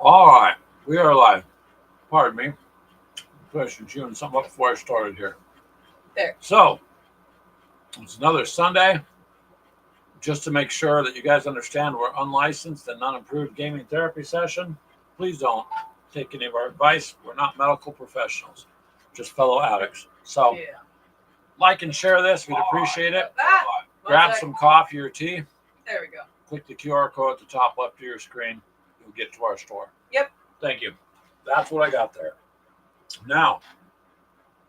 All right, we are live. Pardon me. Question chewing something up before I started here. There. So, it's another Sunday. Just to make sure that you guys understand, we're unlicensed and unapproved gaming therapy session. Please don't take any of our advice. We're not medical professionals, just fellow addicts. So, Yeah. like and share this. We'd appreciate it. Ah, Grab some coffee or tea. There we go. Click the QR code at the top left of your screen. You'll get to our store. Yep. Thank you. That's what I got there. Now,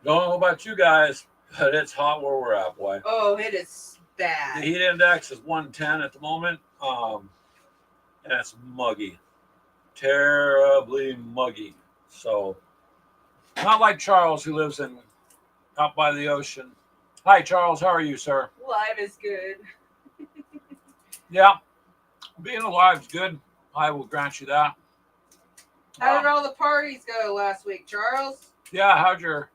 don't know about you guys, but it's hot where we're at, boy. Oh, it is The bad. heat index is 110 at the moment, and it's muggy, terribly muggy. So, not like Charles, who lives in out by the ocean. Hi, Charles. How are you, sir? Live is good. Yeah, being alive's good. I will grant you that. How did all the parties go last week, Charles? Yeah, how'd your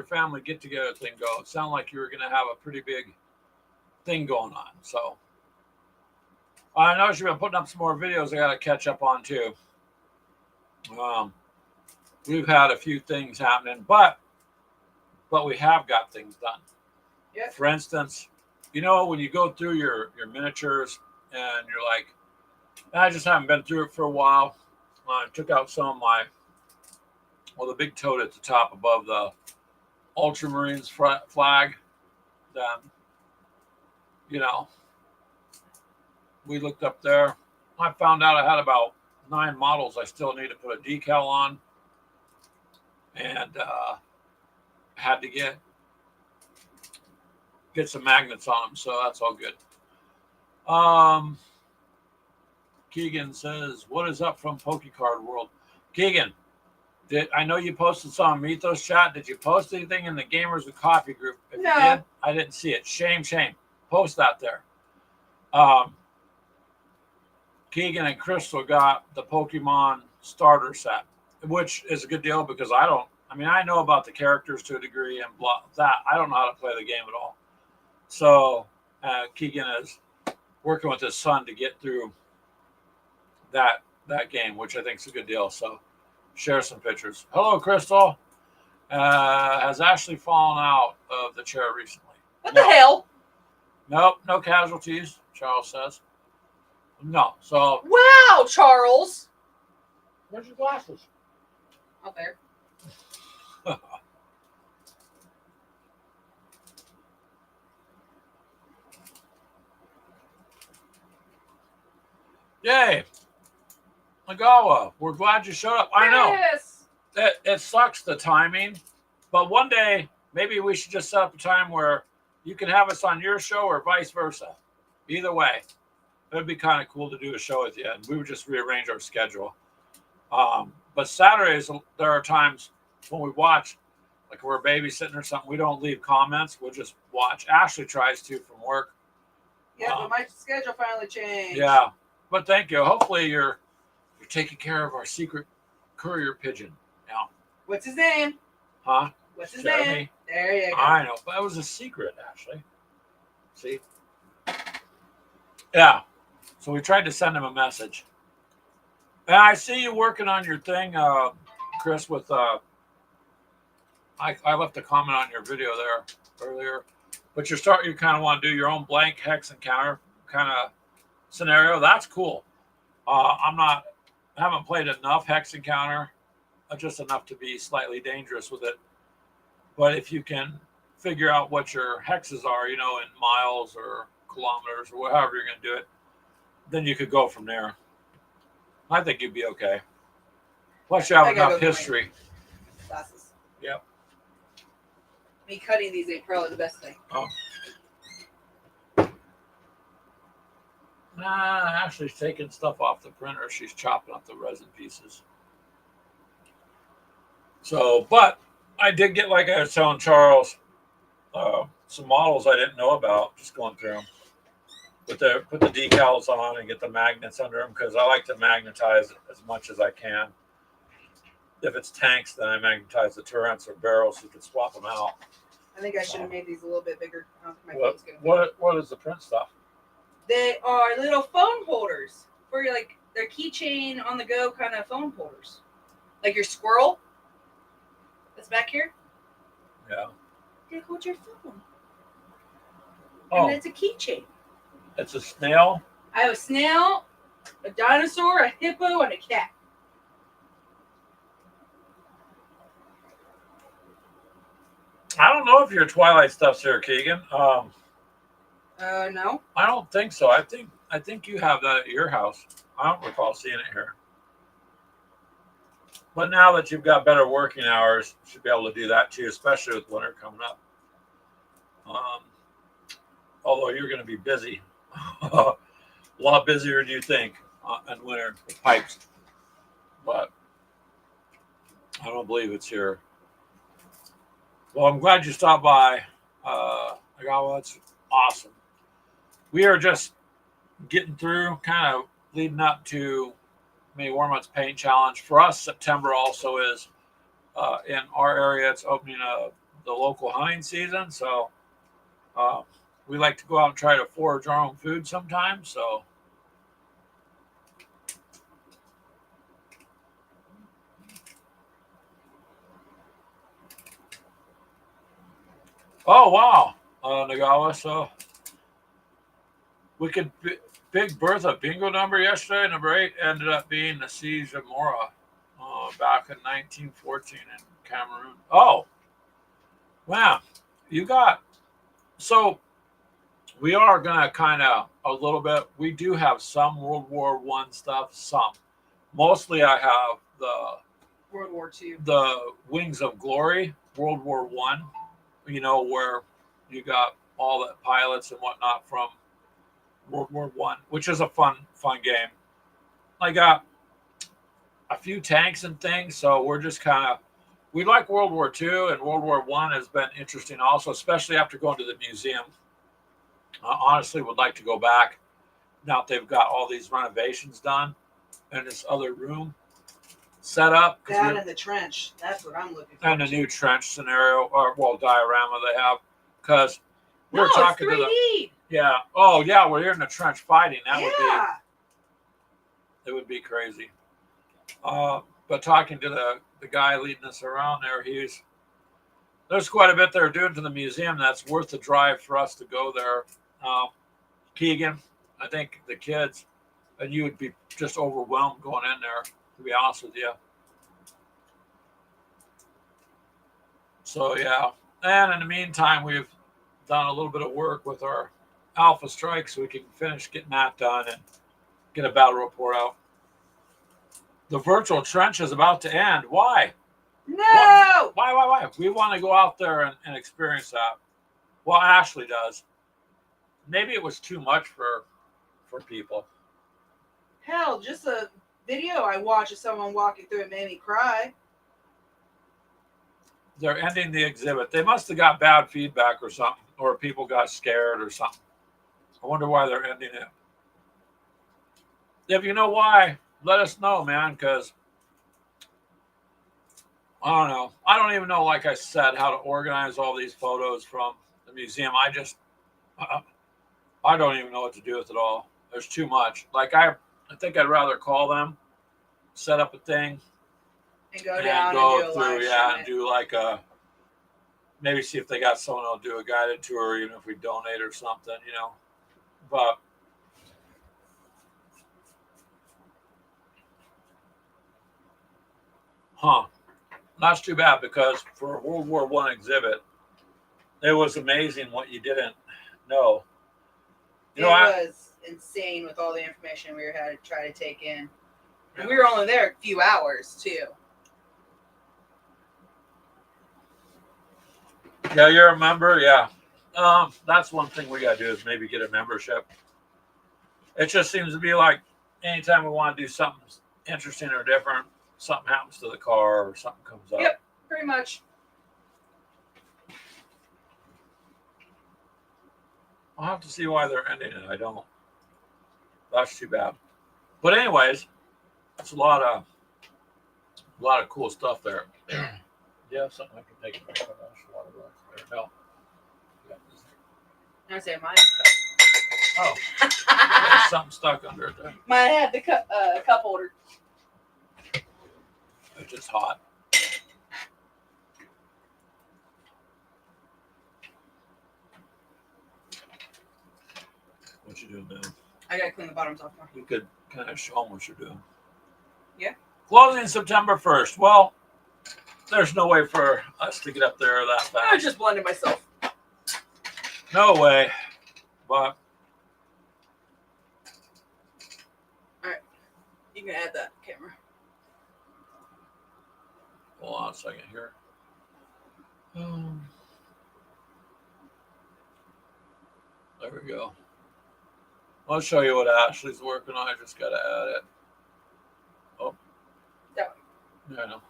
family get together thing go? It sounded like you were gonna have a pretty big thing going on. So I know you've been putting up some more videos I gotta catch up on too. We've had a few things happening, but we have got things done. Yep. For instance, when you go through your miniatures and you're like, I just haven't been through it for a while. I took out some of my, the big toad at the top above the Ultramarines flag. Then, we looked up there. I found out I had about 9 models I still need to put a decal on. And had to get some magnets on them, so that's all good. Keegan says, "What is up from PokeCard World?" Keegan, I know you posted some on Mythos chat. Did you post anything in the Gamers with Coffee group? If No. you did, I didn't see it. Shame. Post that there. Keegan and Crystal got the Pokemon starter set, which is a good deal because I know about the characters to a degree and blah that. I don't know how to play the game at all. So Keegan is working with his son to get through that game, which I think is a good deal. So share some pictures. Hello, Crystal. Has Ashley fallen out of the chair recently? What the hell? Nope, no casualties, Charles says. No, so. Wow, Charles. Where's your glasses? Out there. Yay. Nagawa, we're glad you showed up. I know. Yes. It sucks the timing, but one day maybe we should just set up a time where you can have us on your show or vice versa. Either way, it would be kind of cool to do a show with you, and we would just rearrange our schedule. But Saturdays, there are times when we watch, like we're babysitting or something, we don't leave comments. We'll just watch. Ashley tries to from work. Yeah, but my schedule finally changed. Yeah, but thank you. Hopefully you're taking care of our secret courier pigeon now. What's his name? Huh? What's his Jeremy. name? There you go. I know, but it was a secret, Ashley. See? Yeah. So we tried to send him a message. And I see you working on your thing, Chris, with I left a comment on your video there earlier. But you kind of want to do your own blank hex encounter kind of scenario. That's cool. I haven't played enough hex encounter, just enough to be slightly dangerous with it. But if you can figure out what your hexes are, in miles or kilometers or however you're going to do it, then you could go from there. I think you'd be okay. Plus, you have enough history. Glasses. Yep. Me cutting these ain't probably the best thing. Oh. Ashley's taking stuff off the printer. She's chopping up the resin pieces. So, but I did get, like I was telling Charles, some models I didn't know about, just going through them. Put the decals on and get the magnets under them because I like to magnetize as much as I can. If it's tanks, then I magnetize the turrets or barrels so you can swap them out. I think I should have made these a little bit bigger. What is the print stuff? They are little phone holders for your they're keychain on the go kind of phone holders. Like your squirrel that's back here. Yeah. They hold your phone. Oh, And it's a keychain. it's a snail. I have a snail, a dinosaur, a hippo, and a cat. I don't know if your Twilight stuff's here, Keegan. No. I don't think so. I think you have that at your house. I don't recall seeing it here. But now that you've got better working hours, you should be able to do that too, especially with winter coming up. Although you're going to be busy, a lot busier than you think in winter with pipes. But I don't believe it's here. Well, I'm glad you stopped by. That's awesome. We are just getting through, kind of leading up to May Warmonth's Paint Challenge. For us, September also is in our area. It's opening the local hunting season, so we like to go out and try to forage our own food sometimes. So oh wow, Nagawa. So we could Big Bertha bingo number yesterday. Number 8 ended up being the Siege of Mora back in 1914 in Cameroon. Oh, wow. You got, so we are going to kind of a little bit, we do have some World War One stuff, some. Mostly I have World War II. The Wings of Glory, World War One, where you got all the pilots and whatnot from World War One, which is a fun game. I got a few tanks and things, so we're just kind of, we like World War Two, and World War One has been interesting also, especially after going to the museum. Honestly, would like to go back now that they've got all these renovations done and this other room set up. That and the trench. That's what I'm looking for. And the new trench scenario, or diorama they have, because we were talking to the. Yeah. Oh, yeah. We're here in the trench fighting. That would Yeah. It would be crazy. But talking to the guy leading us around there, there's quite a bit they're doing to the museum that's worth the drive for us to go there. Keegan, I think the kids and you would be just overwhelmed going in there, to be honest with you. So yeah. And in the meantime, we've done a little bit of work with our Alpha Strike so we can finish getting that done and get a battle report out. The virtual trench is about to end. Why? No! Why? We want to go out there and experience that. Well, Ashley does. Maybe it was too much for people. Hell, just a video I watched of someone walking through it made me cry. They're ending the exhibit. They must have got bad feedback or something, or people got scared or something. I wonder why they're ending it. If you know why, let us know, man, because I don't know. I don't even know, like I said, how to organize all these photos from the museum. I don't even know what to do with it all. There's too much. Like I think I'd rather call them, set up a thing, and go down and do a live stream. and do like maybe see if they got someone who'll do a guided tour, even if we donate or something, But that's too bad, because for a World War One exhibit, it was amazing what you didn't know. It was insane with all the information we had to try to take in. And we were only there a few hours, too. Yeah, you're a member? Yeah. That's one thing we got to do is maybe get a membership. It just seems to be like anytime we want to do something interesting or different, something happens to the car or something comes up. Yep, pretty much. I'll have to see why they're ending it. I don't. That's too bad. But anyways, that's a lot of cool stuff there. Yeah, something I can take it back. No. I say mine's cut. Oh, there's something stuck under it there. Mine had the cup holder. It's just hot. What you doing now? I gotta clean the bottoms off more. You could kind of show them what you're doing. Yeah. Closing September 1st. Well, there's no way for us to get up there that fast. I just blended myself. No way. But you can add that camera. hold on a second here. There we go. I'll show you what Ashley's working on. I just got to add it. Oh. That one. Yeah, I know.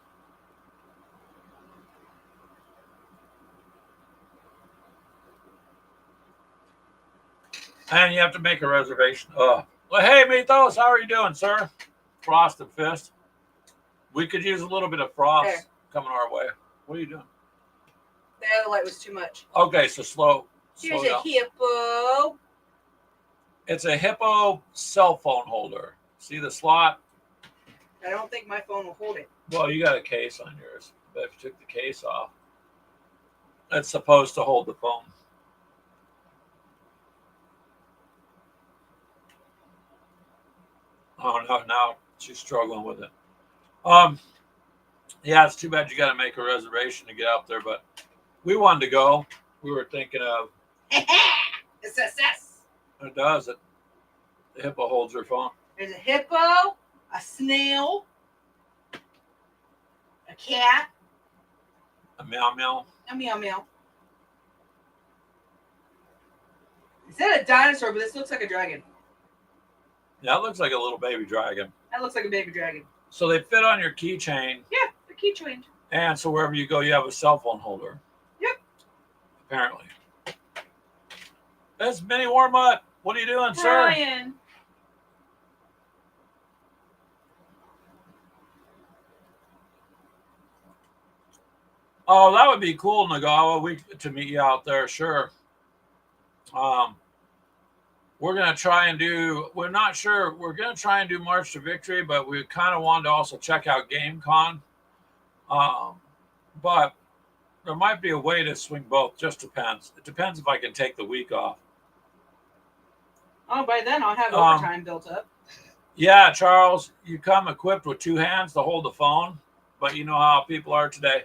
And you have to make a reservation. Well, hey, Mythos, how are you doing, sir? Frosted Fist. We could use a little bit of frost coming our way. What are you doing? The other light was too much. Okay, so slow. Here's a hippo. It's a hippo cell phone holder. See the slot? I don't think my phone will hold it. Well, you got a case on yours. But if you took the case off, it's supposed to hold the phone. Oh no, now she's struggling with it. Yeah, it's too bad you got to make a reservation to get out there, but we wanted to go. We were thinking of. It's success. It does. The hippo holds her phone. There's a hippo, a snail, a cat, A meow meow. a meow meow. Is that a dinosaur? But this looks like a dragon. Yeah, it looks like a little baby dragon. That looks like a baby dragon. So they fit on your keychain. Yeah, the keychain. And so wherever you go, you have a cell phone holder. Yep. Apparently. That's Minnie Warmut. What are you doing, sir? Ryan. Oh, that would be cool, Nagawa. To meet you out there, sure. We're gonna try and do. We're not sure. We're gonna try and do March to Victory, but we kind of wanted to also check out GameCon. But there might be a way to swing both. Just depends. It depends if I can take the week off. Oh, by then I'll have overtime built up. Yeah, Charles, you come equipped with 2 hands to hold the phone, but you know how people are today.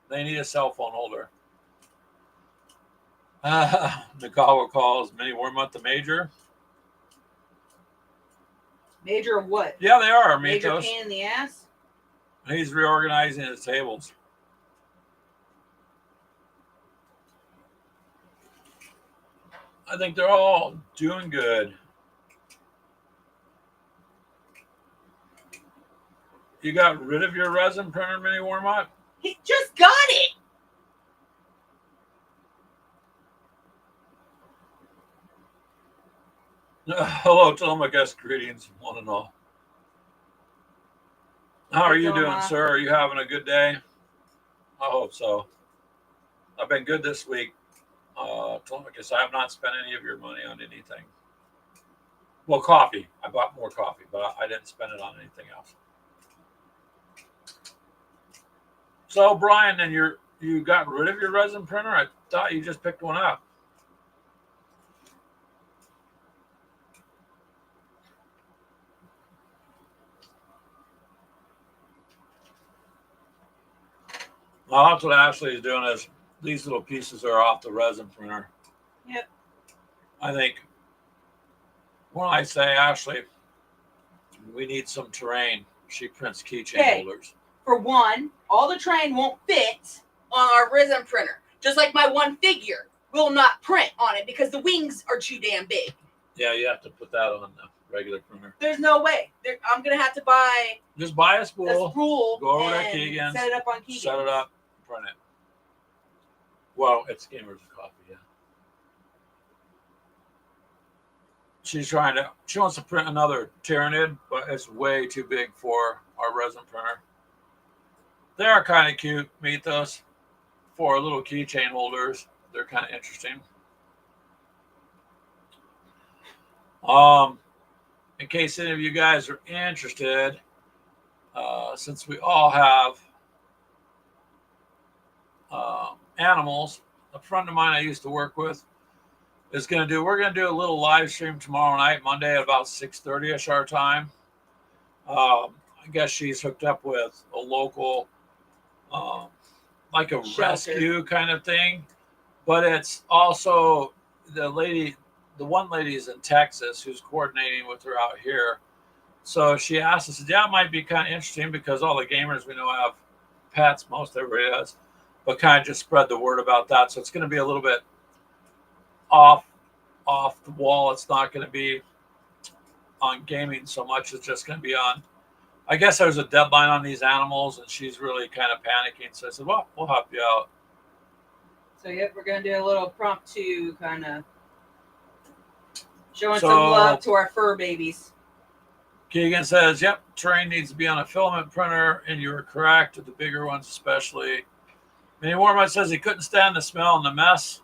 They need a cell phone holder. Nagawa calls Minnie Wormut the Major. Major of what? Yeah, they are. Major Mythos. pain in the ass? He's reorganizing his tables. I think they're all doing good. You got rid of your resin printer, Minnie Wormut? He just got it. Hello, Telemachus. Greetings, one and all. How are you doing, sir? Are you having a good day? I hope so. I've been good this week. Telemachus, I have not spent any of your money on anything. Well, coffee. I bought more coffee, but I didn't spend it on anything else. So, Brian, then you got rid of your resin printer? I thought you just picked one up. Well, that's what Ashley is doing. Is these little pieces are off the resin printer. Yep. I think when I say Ashley, we need some terrain. She prints keychain holders. For one, all the terrain won't fit on our resin printer. Just like my one figure will not print on it because the wings are too damn big. Yeah, you have to put that on the regular printer. There's no way. I'm gonna have to buy. Just buy a spool. Go over to Keegan's. Set it up on Keegan's. Set it up. Print it. Well, it's Gamers of Coffee, yeah. She wants to print another Tyrannid, but it's way too big for our resin printer. They are kind of cute, Mythos, for little keychain holders. They're kind of interesting. In case any of you guys are interested, since we all have animals, a friend of mine I used to work with is we're going to do a little live stream tomorrow night, Monday at about 6:30ish our time. I guess she's hooked up with a local, um, like a Shelter. rescue kind of thing, but it's also the one lady is in Texas who's coordinating with her out here. So she asked us, yeah, it might be kind of interesting because all the gamers we know have pets, most everybody does, but kind of just spread the word about that. So it's going to be a little bit off the wall. It's not going to be on gaming so much. It's just going to be on. I guess there's a deadline on these animals, and she's really kind of panicking. So I said, well, we'll help you out. So, yep, we're going to do a little impromptu kind of showing some love to our fur babies. Keegan says, yep, terrain needs to be on a filament printer, and you were correct, the bigger ones especially. Minnie Warmite says he couldn't stand the smell and the mess.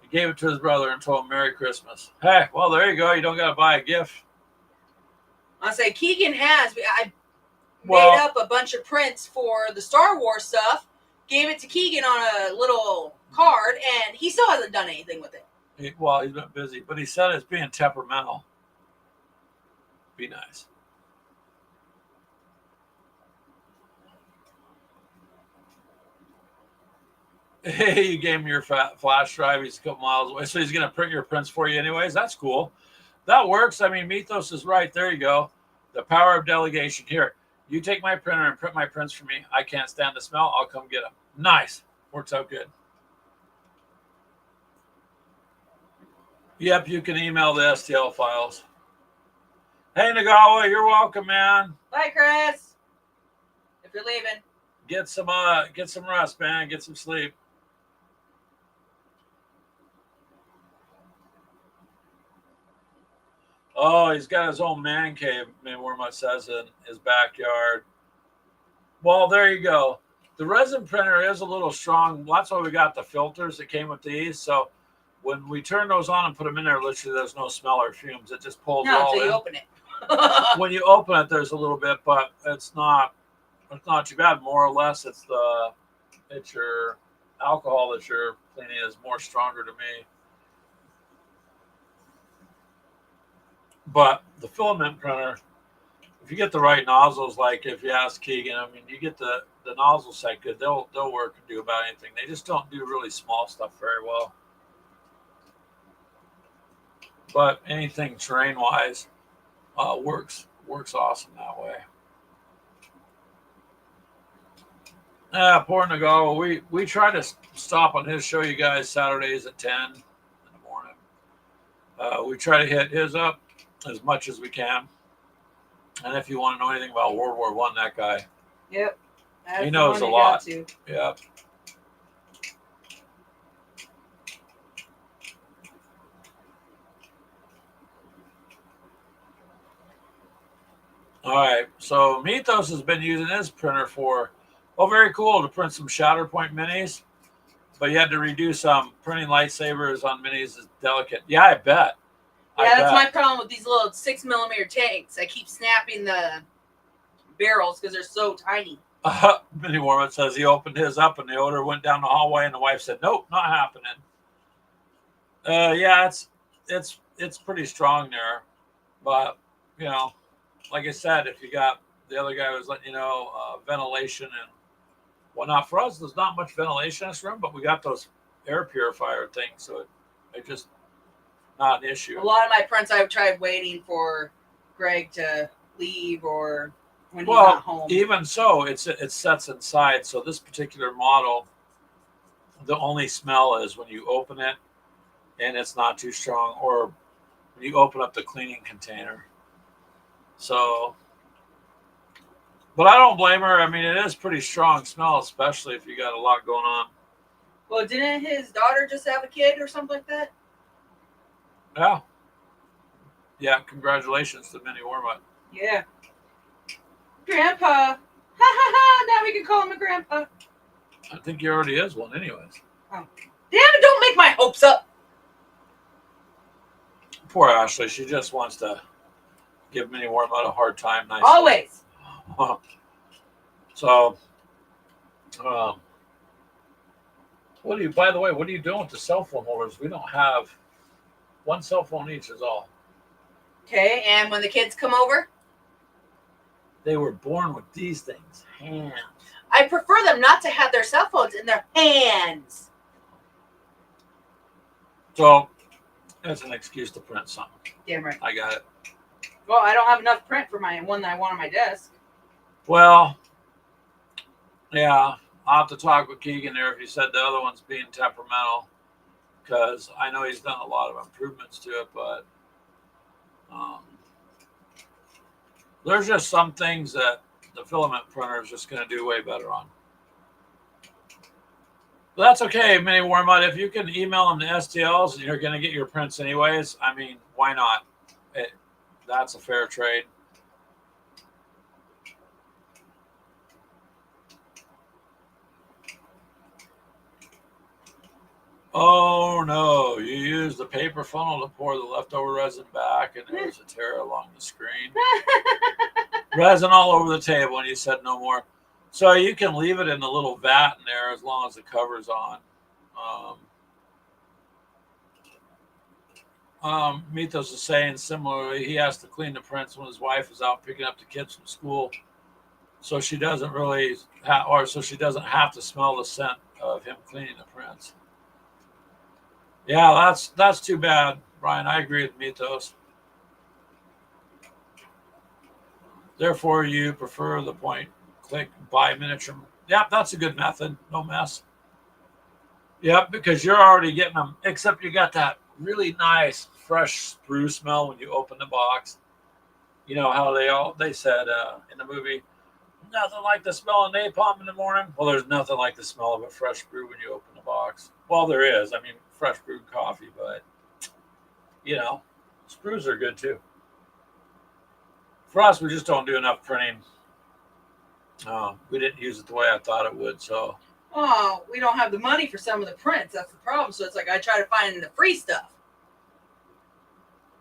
He gave it to his brother and told him Merry Christmas. Hey, well, there you go. You don't got to buy a gift. I say Keegan I made up a bunch of prints for the Star Wars stuff, gave it to Keegan on a little card, and he still hasn't done anything with it. He's been busy, but he said it's being temperamental. Be nice. Hey, you gave him your flash drive. He's a couple miles away, so he's going to print your prints for you anyways. That's cool. That works. I mean, Mythos is right. There you go. The power of delegation. Here, you take my printer and print my prints for me. I can't stand the smell. I'll come get them. Nice. Works out good. Yep, you can email the STL files. Hey, Nagawa, you're welcome, man. Bye, Chris. If you're leaving. Get some rest, man. Get some sleep. Oh, he's got his own man cave, Warmut says, in his backyard. Well, there you go. The resin printer is a little strong. That's why we got the filters that came with these. So when we turn those on and put them in there, literally there's no smell or fumes. It just pulls it all in. You open it. When you open it, there's a little bit, but it's not too bad. More or less, it's your alcohol that you're cleaning is more stronger to me. But the filament printer, if you get the right nozzles, like if you ask Keegan, I mean, you get the nozzles set good, they'll work and do about anything. They just don't do really small stuff very well. But anything terrain wise works awesome that way. Poor Nagawa. We try to stop on his show, you guys, Saturdays at 10 in the morning. We try to hit his up as much as we can. And if you want to know anything about World War I, that guy. Yep. He knows a lot. Yep. All right. So Mythos has been using his printer for, very cool, to print some Shatterpoint minis. But you had to redo some. Printing lightsabers on minis is delicate. Yeah, I bet. Yeah, that's my problem with these little 6mm tanks. I keep snapping the barrels because they're so tiny. Minnie Warman says he opened his up and the odor went down the hallway and the wife said, nope, not happening. Yeah, it's pretty strong there. But, like I said, if you got the other guy was letting you know ventilation and whatnot. For us, there's not much ventilation in this room, but we got those air purifier things, so it just not an issue. A lot of my prints, I've tried waiting for Greg to leave or when he's not home. Even so, it sets inside. So this particular model, the only smell is when you open it and it's not too strong, or when you open up the cleaning container. So, but I don't blame her. I mean, it is pretty strong smell, especially if you got a lot going on. Well, didn't his daughter just have a kid or something like that? Yeah. Yeah, congratulations to Minnie Warmut. Yeah. Grandpa. Ha ha ha, now we can call him a grandpa. I think he already is one anyways. Oh. Damn it, don't make my hopes up. Poor Ashley. She just wants to give Minnie Wormwood a hard time. Nicely. Always. So, um, by the way, what are you doing with the cell phone holders? We don't have one cell phone each is all. Okay, and when the kids come over? They were born with these things. Hands. I prefer them not to have their cell phones in their hands. So, that's an excuse to print something. Damn right. I got it. Well, I don't have enough print for my one that I want on my desk. Well, yeah, I'll have to talk with Keegan there if he said the other one's being temperamental, because I know he's done a lot of improvements to it, but there's just some things that the filament printer is just going to do way better on. But that's okay, Mini Wormwood. If you can email them the STLs and you're going to get your prints anyways, I mean, why not? That's a fair trade. Oh no, you used the paper funnel to pour the leftover resin back and there was a tear along the screen. Resin all over the table and you said no more. So you can leave it in the little vat in there as long as the cover's on. Mythos is saying similarly, he has to clean the prints when his wife is out picking up the kids from school. So she doesn't really so she doesn't have to smell the scent of him cleaning the prints. Yeah, that's too bad, Brian. I agree with Mythos. Therefore, you prefer the point click buy miniature. Yep, that's a good method. No mess. Yep, because you're already getting them, except you got that really nice fresh sprue smell when you open the box. You know how they said in the movie, nothing like the smell of napalm in the morning. Well, there's nothing like the smell of a fresh brew when you open the box. Well, there is. I mean, fresh brewed coffee, but you know, sprues are good too. For us, we just don't do enough printing. We didn't use it the way I thought it would, so. Oh, we don't have the money for some of the prints. That's the problem. So it's like I try to find the free stuff.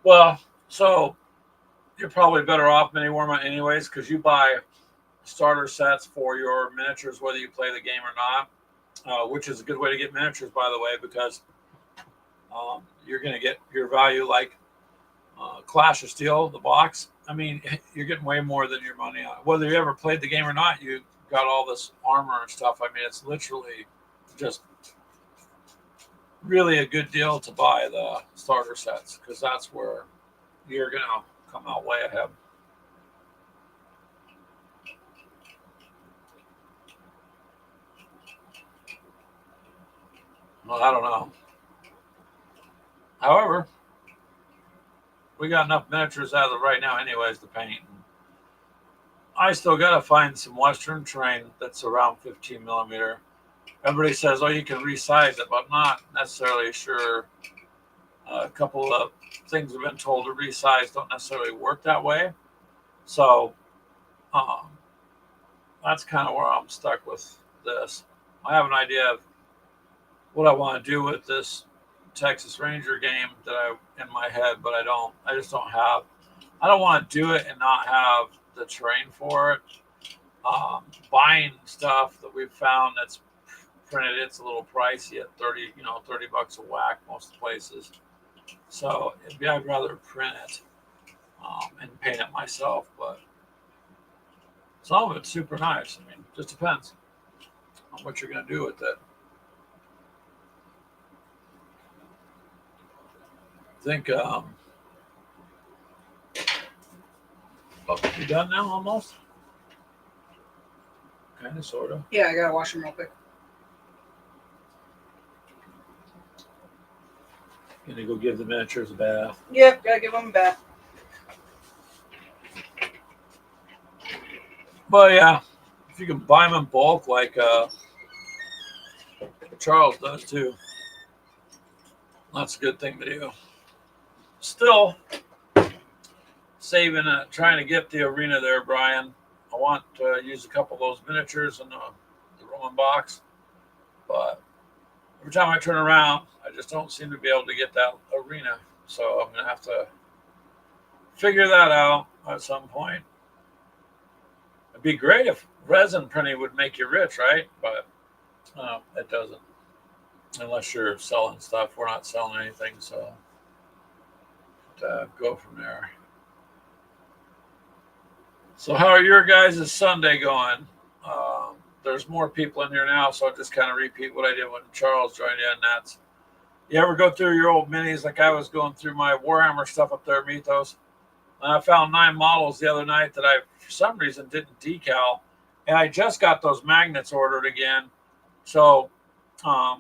Well, so you're probably better off, Mini Wormwood, anyways, because you buy starter sets for your miniatures, whether you play the game or not, which is a good way to get miniatures, by the way, because you're going to get your value like Clash of Steel, the box. I mean, you're getting way more than your money on it. Whether you ever played the game or not, you got all this armor and stuff. I mean, it's literally just really a good deal to buy the starter sets, because that's where you're going to come out way ahead. Well, I don't know. However, we got enough miniatures out of it right now anyways to paint. I still got to find some Western terrain that's around 15 millimeter. Everybody says, oh, you can resize it, but I'm not necessarily sure. A couple of things we've been told to resize don't necessarily work that way. So that's kind of where I'm stuck with this. I have an idea of what I want to do with this Texas Ranger game that in my head, but I just don't have. I don't want to do it and not have the terrain for it. Buying stuff that we've found that's printed, it's a little pricey at $30 a whack most places. So I'd rather print it and paint it myself, but some of it's super nice. I mean, just depends on what you're going to do with it. I think you done now almost? Kind of, sort of. Yeah, I gotta wash them real quick. Gonna go give the miniatures a bath. Yep, gotta give them a bath. But yeah, if you can buy them in bulk, like Charles does too, that's a good thing to do. Still saving, trying to get the arena there, Brian. I want to use a couple of those miniatures in the Roman box, but every time I turn around, I just don't seem to be able to get that arena So I'm gonna have to figure that out at some point. It'd be great if resin printing would make you rich, right? But it doesn't. Unless you're selling stuff. We're not selling anything, so go from there. So how are your guys' Sunday going? There's more people in here now, so I'll just kind of repeat what I did when Charles joined in. That's, you ever go through your old minis like I was going through my Warhammer stuff up there, Mythos? And I found 9 models the other night that I, for some reason, didn't decal. And I just got those magnets ordered again. So I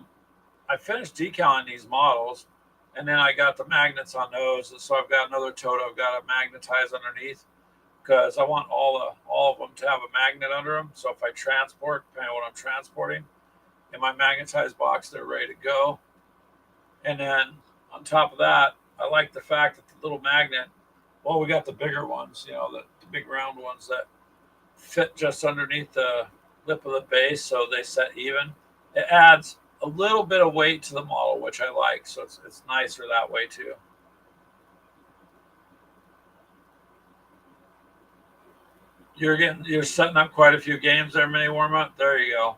finished decaling these models, and then I got the magnets on those. And so I've got another tote I've got to magnetize underneath, because I want all of them to have a magnet under them. So if I transport, depending on what I'm transporting, in my magnetized box, they're ready to go. And then on top of that, I like the fact that the little magnet, well, we got the bigger ones, the big round ones that fit just underneath the lip of the base, so they set even. It adds a little bit of weight to the model, which I like. So it's nicer that way too. You're setting up quite a few games there, mini warm up. There you go.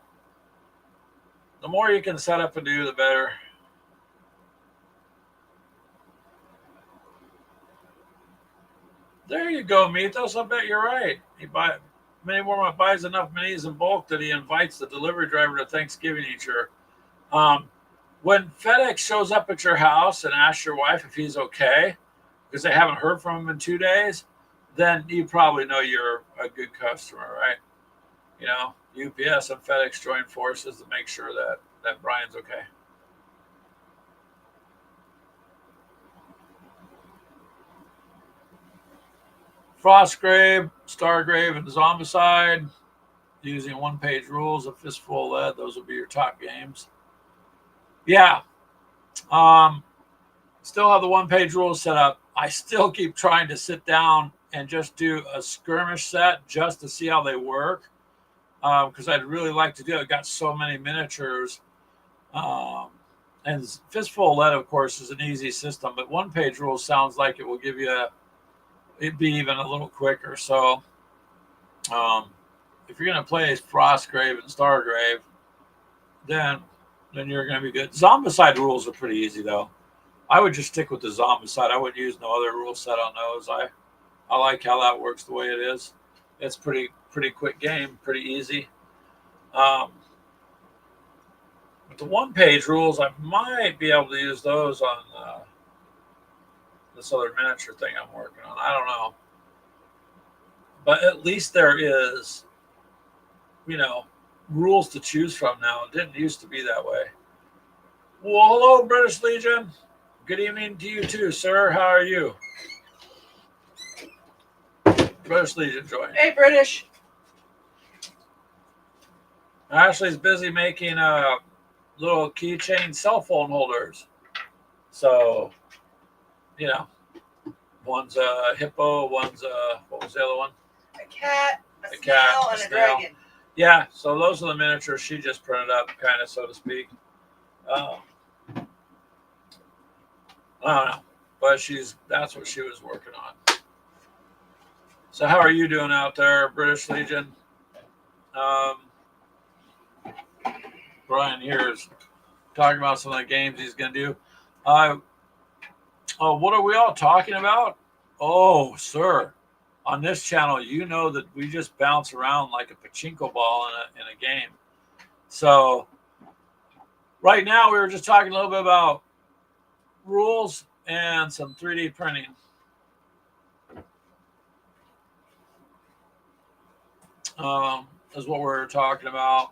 The more you can set up and do, the better. There you go, Mythos. I bet you're right. Mini warm up buys enough minis in bulk that he invites the delivery driver to Thanksgiving each year. When FedEx shows up at your house and asks your wife if he's okay, because they haven't heard from him in 2 days, then you probably know you're a good customer, right? UPS and FedEx join forces to make sure that Brian's okay. Frostgrave, Stargrave, and Zombicide. Using one-page rules of Fistful of Lead. Those will be your top games. Yeah. Still have the one-page rules set up. I still keep trying to sit down and just do a skirmish set just to see how they work, because I'd really like to do it. I've got so many miniatures. And Fistful of Lead, of course, is an easy system, but one-page rules sounds like it will give you it'd be even a little quicker. So if you're going to play Frostgrave and Stargrave, then you're going to be good. Zombicide rules are pretty easy, though. I would just stick with the Zombicide. I wouldn't use no other rule set on those. I like how that works the way it is. It's pretty quick game, pretty easy. But the one-page rules, I might be able to use those on this other miniature thing I'm working on. I don't know. But at least there is, rules to choose from now. It didn't used to be that way. Well, hello, British Legion. Good evening to you too, sir. How are you? British Legion join. Hey, British. Ashley's busy making little keychain cell phone holders. So, one's a hippo, one's what was the other one? A cat, a snail, and a dragon. Yeah, so those are the miniatures she just printed up, kind of, so to speak. I don't know, but that's what she was working on. So how are you doing out there, British Legion? Brian here is talking about some of the games he's going to do. What are we all talking about? Oh, sir. On this channel, that we just bounce around like a pachinko ball in a game. So right now we were just talking a little bit about rules and some 3D printing. Is what we're talking about.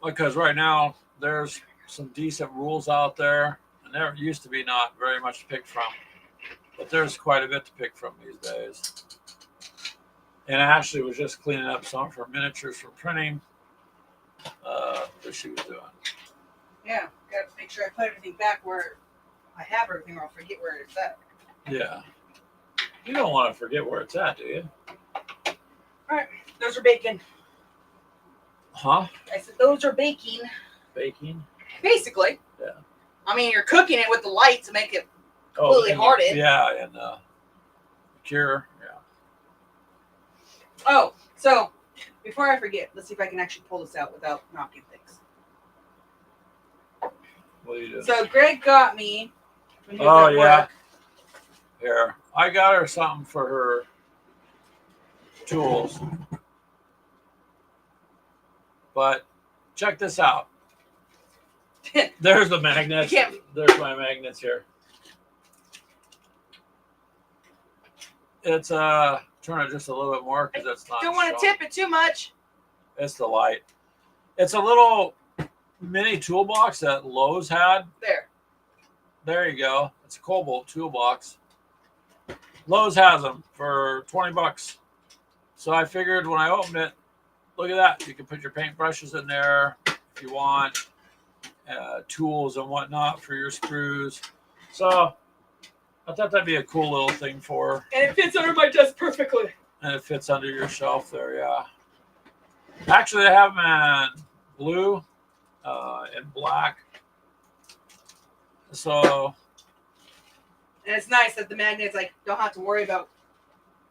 Because right now there's some decent rules out there, and there used to be not very much to pick from. But there's quite a bit to pick from these days. And Ashley was just cleaning up some of her miniatures for printing that she was doing. Yeah, got to make sure I put everything back where I have everything, or I'll forget where it's at. Yeah. You don't want to forget where it's at, do you? All right, those are baking. Huh? I said those are baking. Baking? Basically. Yeah. I mean, you're cooking it with the light to make it completely hardened. Yeah, and cure. Yeah. Oh, so before I forget, let's see if I can actually pull this out without knocking things. What are you doing? So Greg got me. When he was Oh at yeah. work. Here, I got her something for her tools. But check this out. There's the magnets. There's my magnets here. It's turn it just a little bit more because it's not. Don't want to tip it too much. It's the light. It's a little mini toolbox that Lowe's had. There you go. It's a Cobalt toolbox. Lowe's has them for $20. So I figured when I opened it, look at that. You can put your paintbrushes in there if you want, tools and whatnot for your screws. So I thought that'd be a cool little thing for her. And it fits under my desk perfectly. And it fits under your shelf there, yeah. Actually, they have them in blue and black. So. And it's nice that the magnets don't have to worry about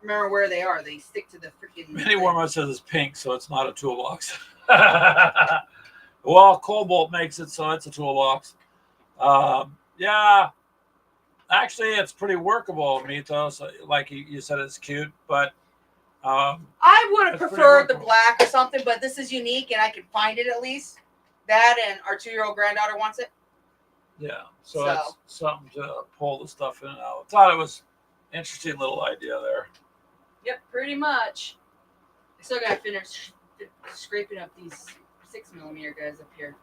remember where they are. They stick to the freaking. Mini Warm-Up says it's pink, so it's not a toolbox. Well, Cobalt makes it, so it's a toolbox. Yeah. Actually, it's pretty workable, Mito. So, like you said, it's cute, but I would have preferred the black or something, but this is unique, and I can find it at least. That and our 2-year-old granddaughter wants it. Yeah, so it's something to pull the stuff in and out. I thought it was an interesting little idea there. Yep, pretty much. I still gotta finish scraping up these 6mm guys up here.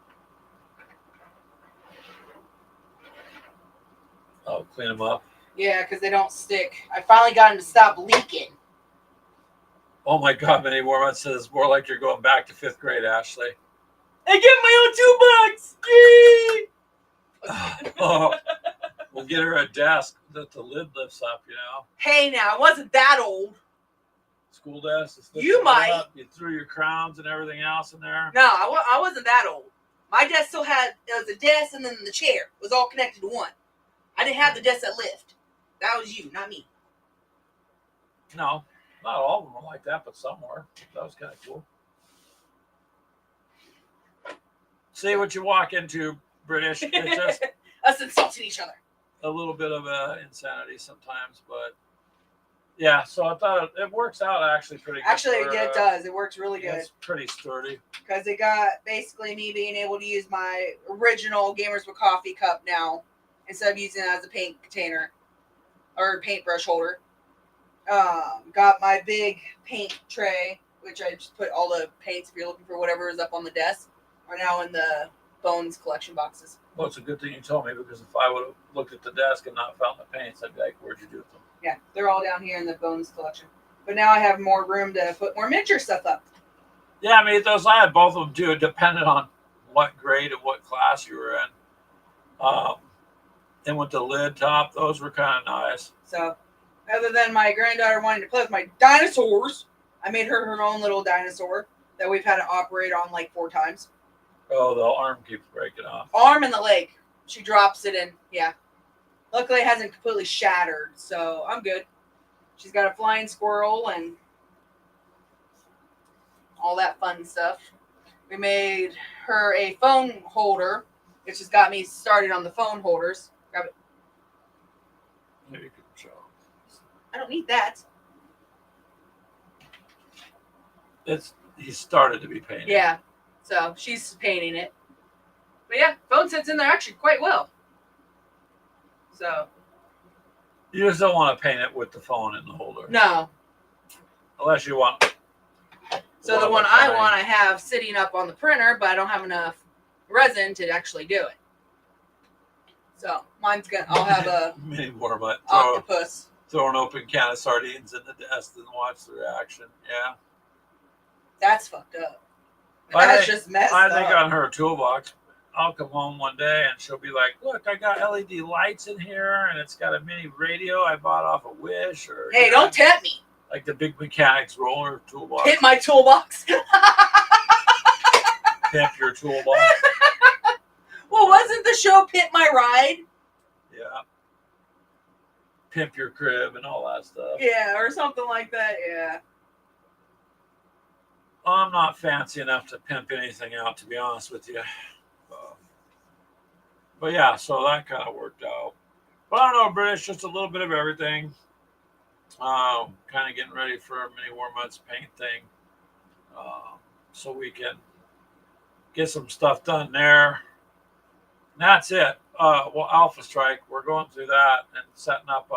Oh, clean them up. Yeah, because they don't stick. I finally got them to stop leaking. Oh my God, Mini Warm-Up says more like you're going back to 5th grade, Ashley. I get my own toolbox! Yay! Oh, we'll get her a desk that the lid lifts up, you know. Hey, now, I wasn't that old. School desk. You might. You threw your crowns and everything else in there. No, I wasn't that old. My desk still had, it was a desk and then the chair. It was all connected to one. I didn't have the desk that lift. That was you, not me. No, not all of them were like that, but some were. That was kind of cool. See what you walk into, British. It's just us insulting each other. A little bit of insanity sometimes, but yeah. So I thought it works out actually pretty good. Actually, it does. It works really good. It's pretty sturdy. Because it got basically me being able to use my original Gamers with Coffee cup now instead of using it as a paint container or paintbrush holder. Got my big paint tray, which I just put all the paints if you're looking for whatever is up on the desk, are now in the Bones collection boxes. Well, it's a good thing you told me because if I would have looked at the desk and not found the paints, I'd be like, where'd you do them? Yeah, they're all down here in the Bones collection. But now I have more room to put more miniature stuff up. Yeah, I mean, I had both of them too. It depended on what grade and what class you were in. And with the lid top, those were kind of nice. So, other than my granddaughter wanting to play with my dinosaurs, I made her own little dinosaur that we've had to operate on like 4 times. Oh, the arm keeps breaking off. Arm and the leg. She drops it in. Yeah. Luckily, it hasn't completely shattered, so I'm good. She's got a flying squirrel and all that fun stuff. We made her a phone holder, which has got me started on the phone holders. Grab it. There you can show. I don't need that. He started to be painted. Yeah. So she's painting it. But yeah, phone sits in there actually quite well. So. You just don't want to paint it with the phone in the holder. No. Unless you want. So the one I want, I have sitting up on the printer, but I don't have enough resin to actually do it. So mine's gonna. I'll have a mini Warm-Up. octopus. Throw an open can of sardines in the desk and watch the reaction. Yeah. That's fucked up. That's just messed up. I think on her toolbox, I'll come home one day and she'll be like, "Look, I got LED lights in here, and it's got a mini radio I bought off of Wish." Or hey, don't tempt me. Like the big mechanics roller toolbox. Hit my toolbox. Tempt your toolbox. Well, what Wasn't the show Pimp My Ride? Yeah. Pimp your crib and all that stuff. Yeah, or something like that, yeah. I'm not fancy enough to pimp anything out, to be honest with you. But yeah, so that kind of worked out. But I don't know, British, just a little bit of everything. Kind of getting ready for a mini War Months paint thing. So we can get some stuff done there. And that's it. Well, Alpha Strike, we're going through that and setting up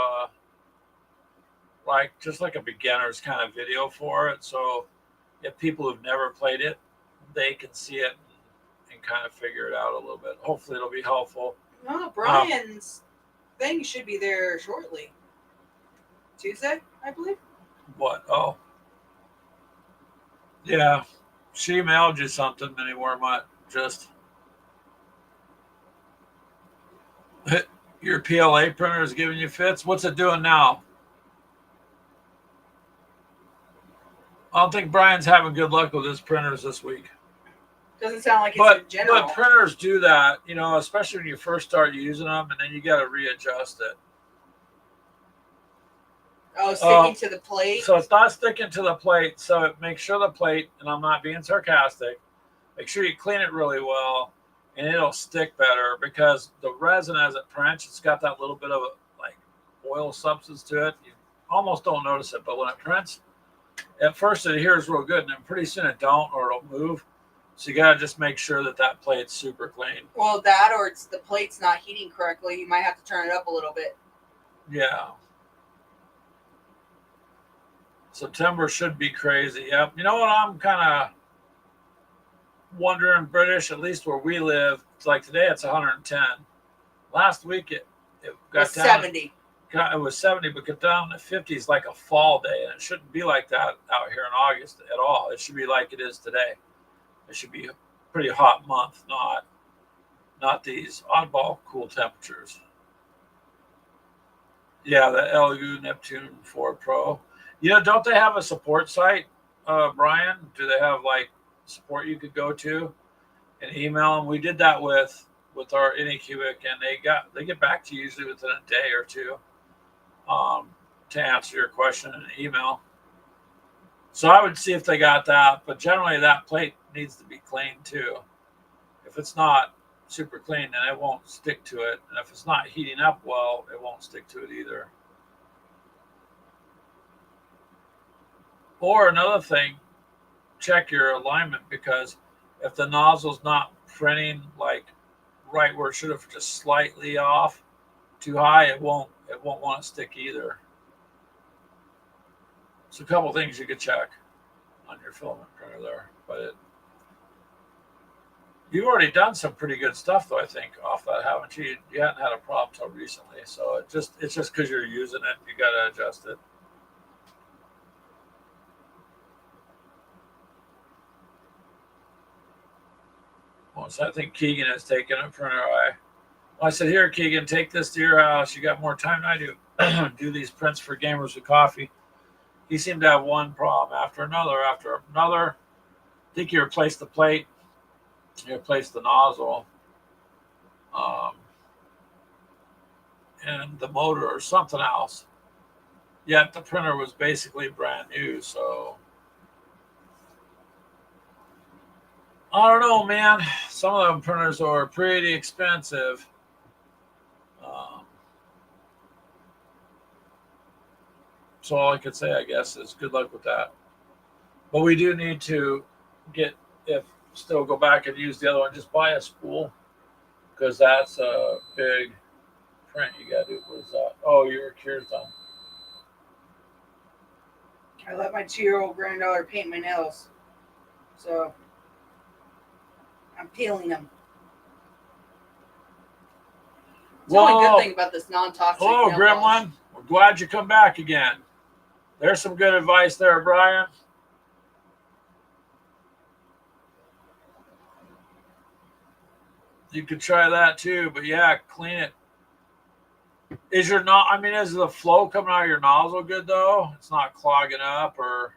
just like a beginner's kind of video for it. So if people who've never played it, they can see it and kind of figure it out a little bit. Hopefully it'll be helpful. No, Brian's thing should be there shortly. Tuesday, I believe. What? Oh. Yeah. She mailed you something, Mini Wormut. Just your PLA printer is giving you fits. What's it doing now? I don't think Brian's having good luck with his printers this week. Doesn't sound like it's in general. But printers do that, especially when you first start using them, and then you got to readjust it. Oh, sticking to the plate? So it's not sticking to the plate. So make sure the plate, and I'm not being sarcastic, make sure you clean it really well, and it'll stick better because the resin, as it prints, it's got that little bit of oil substance to it. You almost don't notice it, but when it prints, at first it adheres real good, and then pretty soon it don't, or it'll move. So you got to just make sure that plate's super clean. Well, that or it's the plate's not heating correctly. You might have to turn it up a little bit. Yeah. September should be crazy. Yep. You know what I'm kind of wondering, British, at least where we live, it's like today it's 110. Last week it got down 70. It was 70, but got down to 50s like a fall day. And it shouldn't be like that out here in August at all. It should be like it is today. It should be a pretty hot month, not these oddball cool temperatures. Yeah, the LU Neptune 4 Pro. Don't they have a support site, Brian? Do they have support you could go to and email them? We did that with our Anycubic, and they get back to you usually within a day or two to answer your question in an email. So I would see if they got that, but generally that plate needs to be cleaned too. If it's not super clean, then it won't stick to it, and if it's not heating up well, it won't stick to it either. Or another thing, check your alignment, because if the nozzle's not printing right where it should have, just slightly off too high, it won't want to stick either. So a couple things you could check on your filament printer there, but you've already done some pretty good stuff though, I think, off that, haven't you? You hadn't had a problem till recently, so it's just because you're using it, you got to adjust it. So I think Keegan has taken it for an eye. Well, I said, here, Keegan, take this to your house. You got more time than I do. Do these prints for Gamers with Coffee. He seemed to have one problem after another. I think he replaced the plate. He replaced the nozzle. And the motor or something else. Yet the printer was basically brand new, so I don't know, man. Some of them printers are pretty expensive. So all I could say, I guess, is good luck with that. But we do need to go back and use the other one. Just buy a spool, because that's a big print you got to do. What is that? Oh, your cure's done. I let my 2-year-old granddaughter paint my nails, so I'm peeling them. It's the only good thing about this non-toxic. Hello, Gremlin. We're glad you come back again. There's some good advice there, Brian. You could try that too, but yeah, clean it. Is the flow coming out of your nozzle good though? It's not clogging up, or?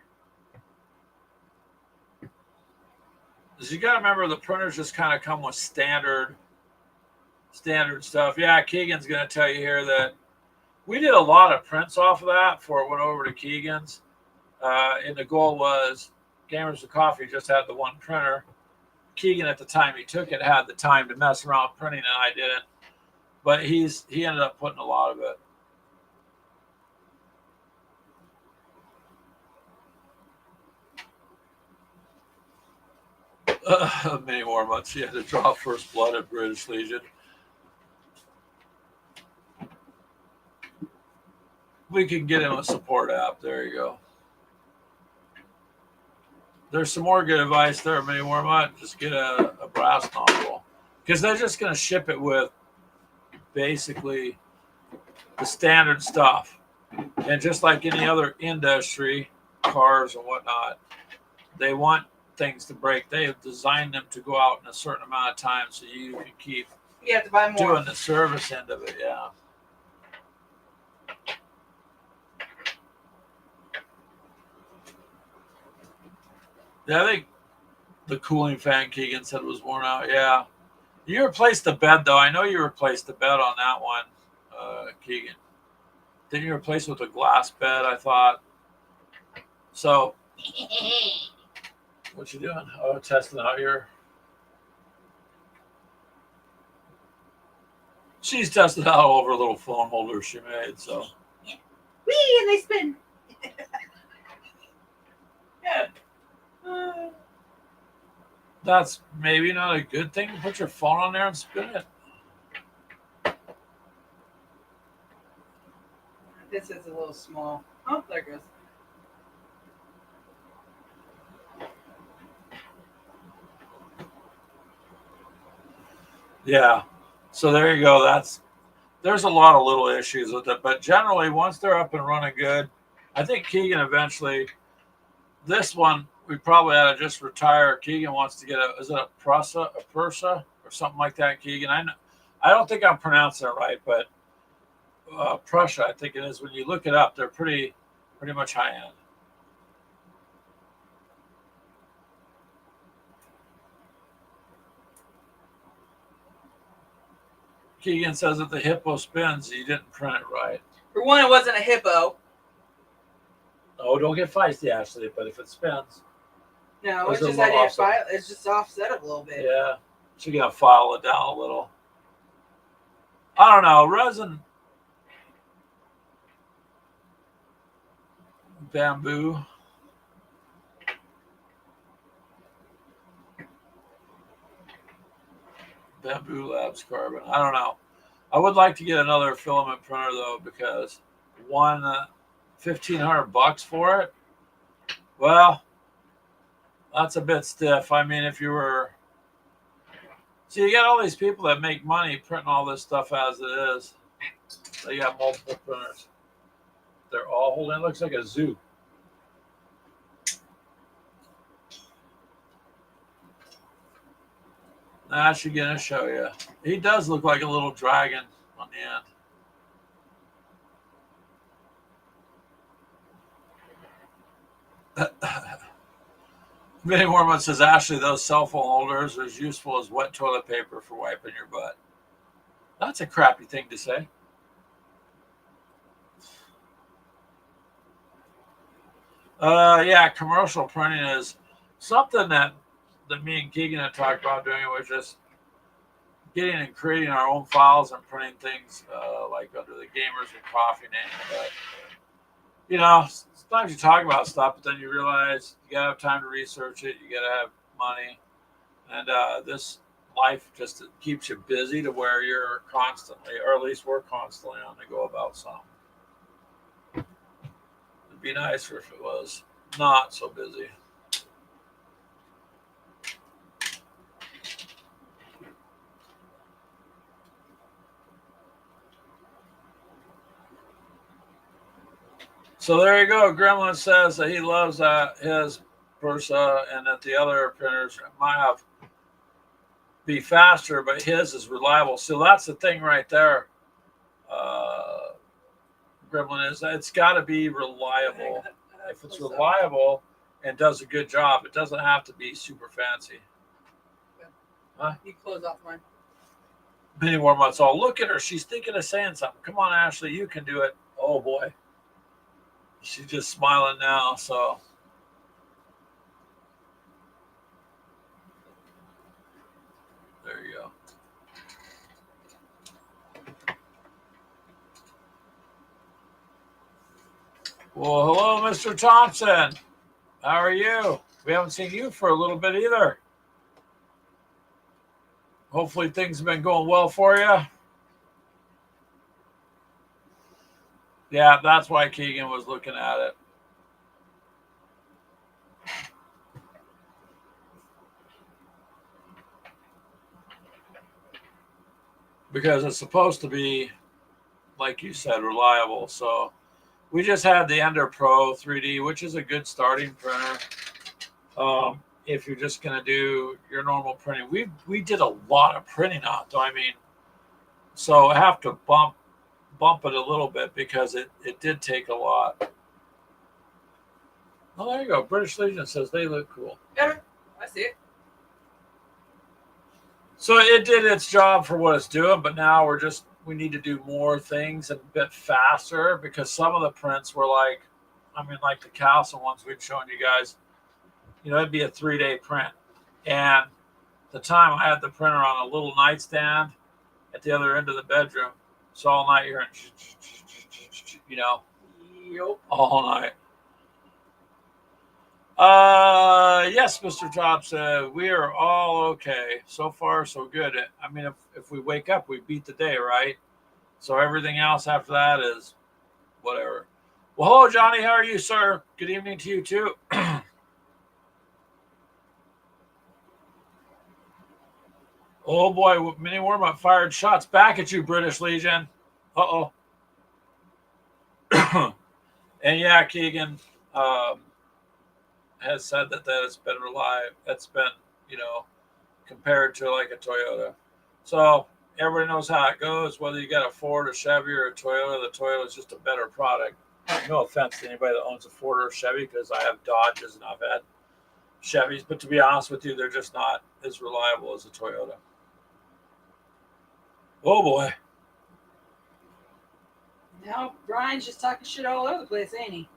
Because you got to remember, the printers just kind of come with standard standard stuff. Yeah, Keegan's going to tell you here that we did a lot of prints off of that before it went over to Keegan's. And the goal was Gamers with Coffee just had the one printer. Keegan at the time he took it had the time to mess around printing, and I didn't. But he ended up putting a lot of it. Many more months. He had to draw first blood at British Legion. We can get him a support app. There you go. There's some more good advice there. Many more months. Just get a brass nozzle, because they're just going to ship it with basically the standard stuff. And just like any other industry, cars and whatnot, they want things to break. They have designed them to go out in a certain amount of time so you can keep You have to buy more. doing the service end of it. Yeah. Yeah, I think the cooling fan Keegan said was worn out. Yeah. You replaced the bed, though. I know you replaced the bed on that one, Keegan. Didn't you replace it with a glass bed, I thought? So, what you doing? Oh, testing out here. She's tested out all of her little phone holders she made, so. Whee, and they spin. That's maybe not a good thing to put your phone on there and spin it. This is a little small. Oh, there it goes. Yeah. So there you go. There's a lot of little issues with it, but generally once they're up and running good, I think Keegan eventually, this one we probably ought to just retire. Keegan wants to get is it a Prusa or something like that, Keegan? I don't think I'm pronouncing it right, but Prussia, I think it is. When you look it up, they're pretty much high end. Keegan says that the hippo spins. You didn't print it right. For one, it wasn't a hippo. Oh, don't get feisty, Ashley. But if it spins, no, it's just I didn't file. It's just offset it a little bit. Yeah, so you gotta file it down a little. I don't know, resin, bamboo. Bamboo Labs carbon. I don't know. I would like to get another filament printer though, because one $1,500 for it. Well, that's a bit stiff. I mean, if you were, so you got all these people that make money printing all this stuff as it is. They got multiple printers. They're all holding. It looks like a zoo. I should get to show you. He does look like a little dragon on the end. Vinny Warman says, Ashley, those cell phone holders are as useful as wet toilet paper for wiping your butt. That's a crappy thing to say. Yeah, commercial printing is something that me and Keegan had talked about doing, was just getting and creating our own files and printing things like under the Gamers with Coffee name. But, you know, sometimes you talk about stuff, but then you realize you got to have time to research it. You got to have money. And this life just keeps you busy to where you're constantly, or at least we're constantly on the go about something. It'd be nicer if it was not so busy. So there you go. Gremlin says that he loves his Prusa, and that the other printers might have be faster, but his is reliable. So that's the thing right there. Gremlin is it's got to be reliable. If it's reliable and does a good job, it doesn't have to be super fancy. Huh? You close off mine. Many more months. Oh, look at her. She's thinking of saying something. Come on, Ashley. You can do it. Oh, boy. She's just smiling now. So there you go. Well, hello, Mr. Thompson. How are you? We haven't seen you for a little bit either. Hopefully things have been going well for you. Yeah, that's why Keegan was looking at it. Because it's supposed to be, like you said, reliable. So we just had the Ender Pro 3D, which is a good starting printer. If you're just going to do your normal printing, we did a lot of printing on it, though. I mean, so I have to bump it a little bit because it did take a lot. Oh, there you go. British Legion says they look cool. Yeah, I see it. So it did its job for what it's doing, but now we need to do more things and a bit faster because some of the prints were like, I mean, like the Castle ones we'd shown you guys, it'd be a 3-day print. And the time I had the printer on a little nightstand at the other end of the bedroom. So all night you're Yep. all night. Yes, Mr. Thompson, we are all okay. So far, so good. I mean, if we wake up, we beat the day, right? So everything else after that is whatever. Well, hello, Johnny. How are you, sir? Good evening to you, too. Oh, boy. Mini Warmup fired shots back at you, British Legion. Uh-oh. And yeah, Keegan has said that has been reliable. That's been, compared to like a Toyota. So everybody knows how it goes. Whether you got a Ford, a Chevy, or a Toyota, the Toyota is just a better product. No offense to anybody that owns a Ford or a Chevy, because I have Dodges and I've had Chevys, but to be honest with you, they're just not as reliable as a Toyota. Oh boy. Now Brian's just talking shit all over the place, ain't he?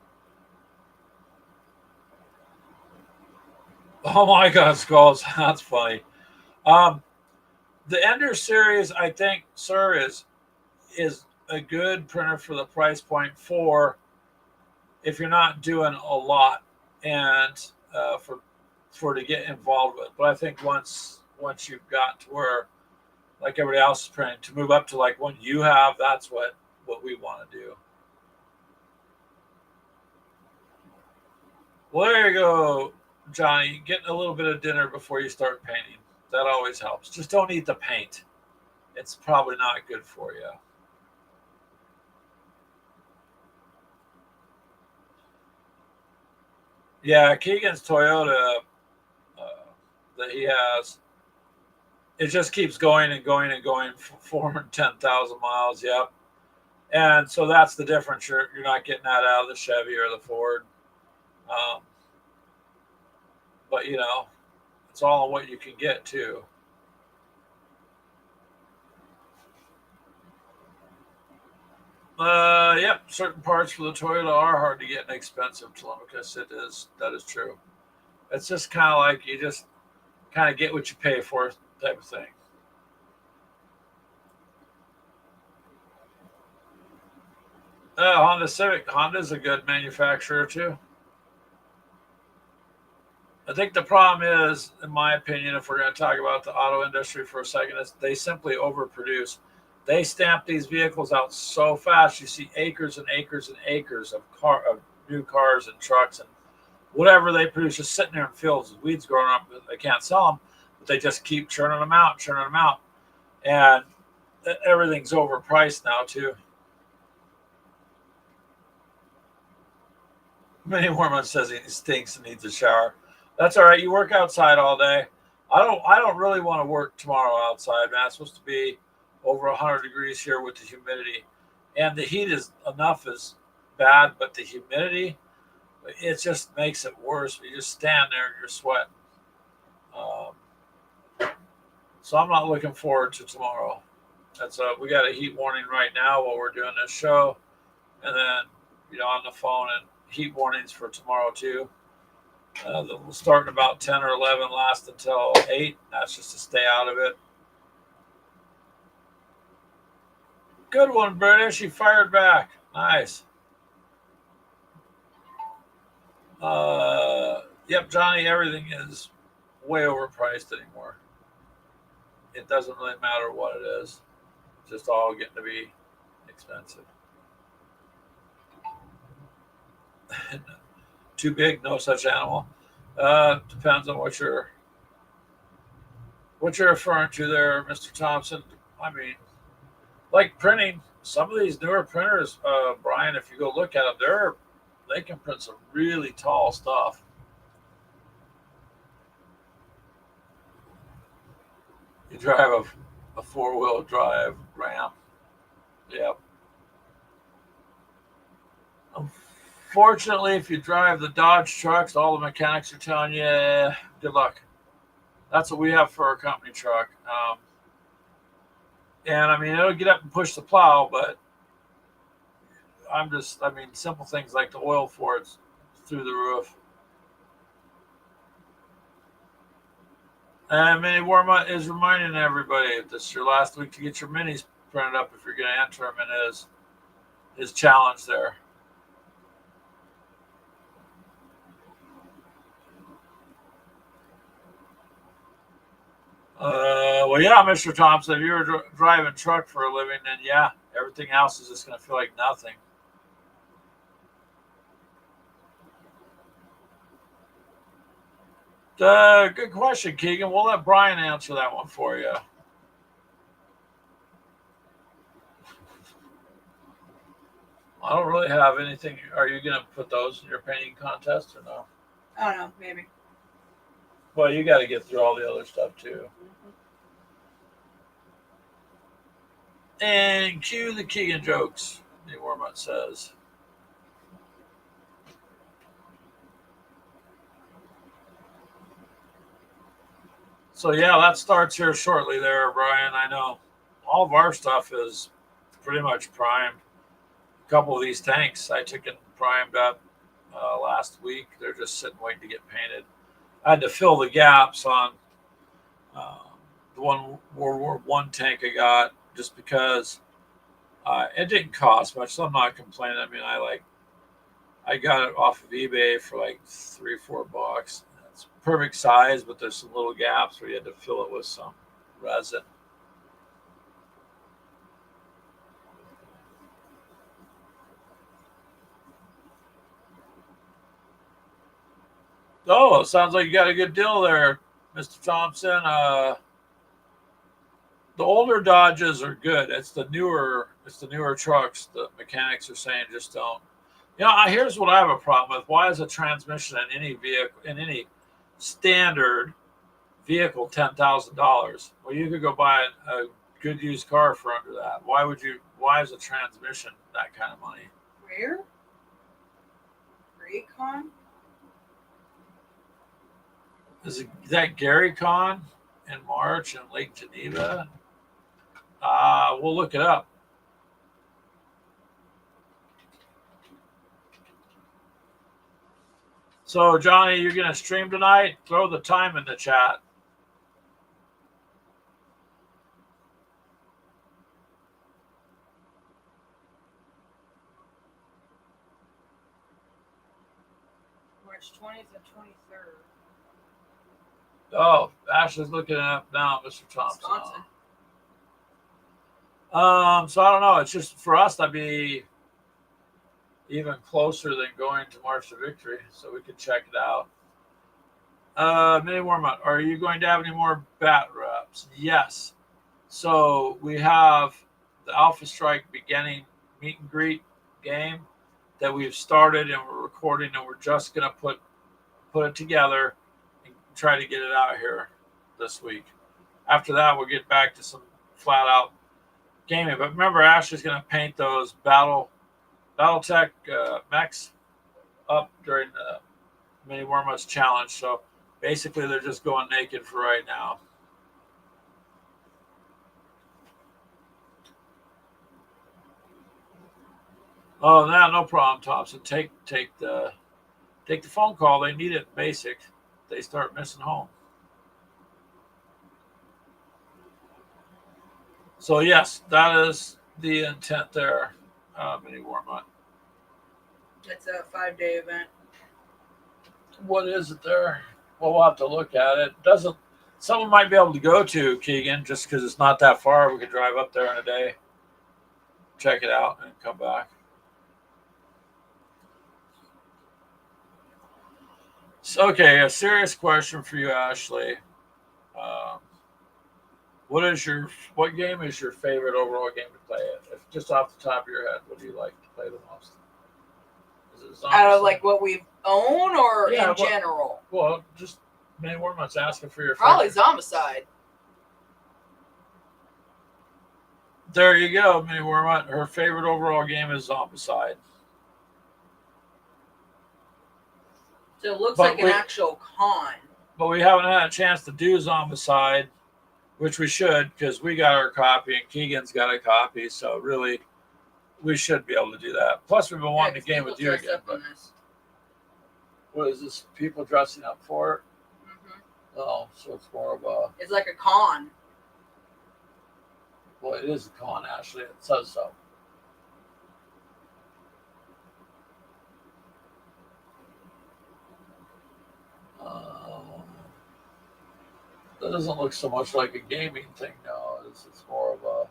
Oh my God, Skulls. That's funny. The Ender series, I think, sir, is a good printer for the price point for if you're not doing a lot and for to get involved with. But I think once you've got to where like everybody else is printing, to move up to like one you have, that's what we want to do. Well, there you go, Johnny. Getting a little bit of dinner before you start painting. That always helps. Just don't eat the paint. It's probably not good for you. Yeah, Keegan's Toyota that he has, it just keeps going and going and going for 410,000 miles. Yep. And so that's the difference. You're not getting that out of the Chevy or the Ford. But, it's all on what you can get, too. Yep. Certain parts for the Toyota are hard to get and expensive, Telemachus. That is true. It's just kind of like you just kind of get what you pay for type of thing. Honda Civic. Honda's a good manufacturer, too. I think the problem is, in my opinion, if we're going to talk about the auto industry for a second, is they simply overproduce. They stamp these vehicles out so fast. You see acres and acres and acres of new cars and trucks and whatever they produce just sitting there in fields with weeds growing up. They can't sell them, but they just keep churning them out. And everything's overpriced now, too. Many Mormon says he stinks and needs a shower. That's all right. You work outside all day. I don't really want to work tomorrow outside, man. It's supposed to be over 100 degrees here with the humidity. And the heat is enough is bad, but the humidity, it just makes it worse. You just stand there and you're sweating. So I'm not looking forward to tomorrow. That's we got a heat warning right now while we're doing this show, and then on the phone and heat warnings for tomorrow too. That will start in about 10 or 11, last until 8. That's just to stay out of it. Good one, British. You fired back. Nice. Yep, Johnny, everything is way overpriced anymore. It doesn't really matter what it is. It's just all getting to be expensive. Too big, no such animal. Depends on what you're referring to there, Mr. Thompson. I mean, like printing, some of these newer printers, Brian, if you go look at them, they can print some really tall stuff. You drive a four-wheel drive Ram. Yep. Unfortunately, if you drive the Dodge trucks, all the mechanics are telling you, good luck. That's what we have for our company truck. And I mean, it'll get up and push the plow, but simple things like the oil for it's through the roof. And Mini Warma is reminding everybody this is your last week to get your minis printed up if you're going to enter them in his challenge there. Well, yeah, Mr. Thompson, if you were driving truck for a living, then yeah, everything else is just going to feel like nothing. Good question, Keegan. We'll let Brian answer that one for you. I don't really have anything. Are you going to put those in your painting contest or no? I don't know, maybe. Well, you got to get through all the other stuff too. Mm-hmm. And cue the Keegan jokes, the Warmutt says. So yeah, that starts here shortly there, Brian. I know all of our stuff is pretty much primed. A couple of these tanks I took and primed up last week. They're just sitting waiting to get painted. I had to fill the gaps on the one World War I tank I got just because it didn't cost much, so I'm not complaining. I mean, I got it off of eBay for like $3 or $4. It's perfect size, but there's some little gaps where you had to fill it with some resin. Oh, it sounds like you got a good deal there, Mr. Thompson. The older Dodges are good. It's the newer trucks. The mechanics are saying just don't. Here's what I have a problem with. Why is a transmission in any vehicle, in any standard vehicle, $10,000? Well, you could go buy a good used car for under that. Why is a transmission that kind of money? Where? Raycon? Is that Gary Con in March in Lake Geneva? We'll look it up. So, Johnny, you're going to stream tonight? Throw the time in the chat. March 20th and 23rd. Oh, Ashley's looking it up now, Mr. Thompson. Wisconsin. So I don't know. It's just for us that'd be even closer than going to March to Victory, so we could check it out. Mini Warmutt, are you going to have any more bat reps? Yes. So we have the Alpha Strike beginning meet and greet game that we've started and we're recording, and we're just gonna put it together and try to get it out here this week. After that, we'll get back to some flat out gaming. But remember, Ashley's gonna paint those battletech mechs up during the Mini Warmutt's challenge. So basically, they're just going naked for right now. Oh, no problem, Thompson. Take the phone call. They need it basic. They start missing home. So yes, that is the intent there. Mini Warmont. It's a 5-day event. What is it there? Well, we'll have to look at it. Doesn't someone might be able to go to Keegan just because it's not that far. We could drive up there in a day, check it out, and come back. So, okay, a serious question for you, Ashley. Um, what game is your favorite overall game to play? If just off the top of your head, what do you like to play the most? Is it Out of like what we own or Yeah, in general? Well, just Mini Warmont's asking for your Probably favorite. Zombicide. There you go, Mini Warmont. Her favorite overall game is Zombicide. So it looks But like an actual con. But we haven't had a chance to do Zombicide, which we should because we got our copy and Keegan's got a copy. So really, we should be able to do that. Plus, we've been wanting to game with you again. But what is this? People dressing up for it? Mm-hmm. Oh, so it's more of a. It's like a con. Well, it is a con, Ashley. It says so. That doesn't look so much like a gaming thing now. It's more of a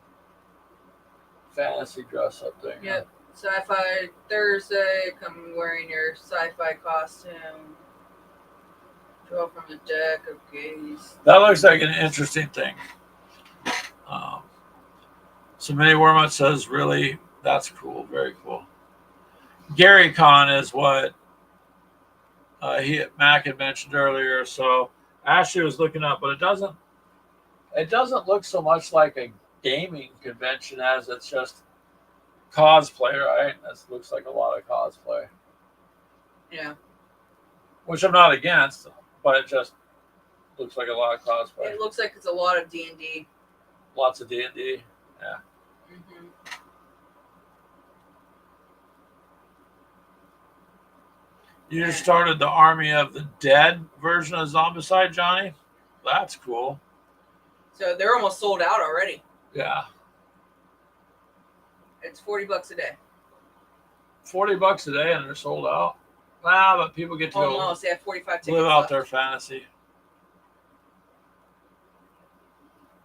fantasy dress up thing. Yep. Sci-fi Thursday. Come wearing your sci-fi costume. Draw from the deck of gaze. That looks like an interesting thing. So Mini Wormut says, really, that's cool. Very cool. Gary Con is what Mac had mentioned earlier. So Ashley was looking up, but it doesn't look so much like a gaming convention as it's just cosplay, right? That looks like a lot of cosplay. Yeah. Which I'm not against, but it just looks like a lot of cosplay. It looks like it's a lot of D&D. Lots of D&D. Yeah. Mm-hmm. You just started the Army of the Dead version of Zombicide, Johnny? That's cool. So they're almost sold out already. Yeah. It's $40 a day. $40 a day and they're sold out. But people get to almost. They have 45 tickets live out left. their fantasy.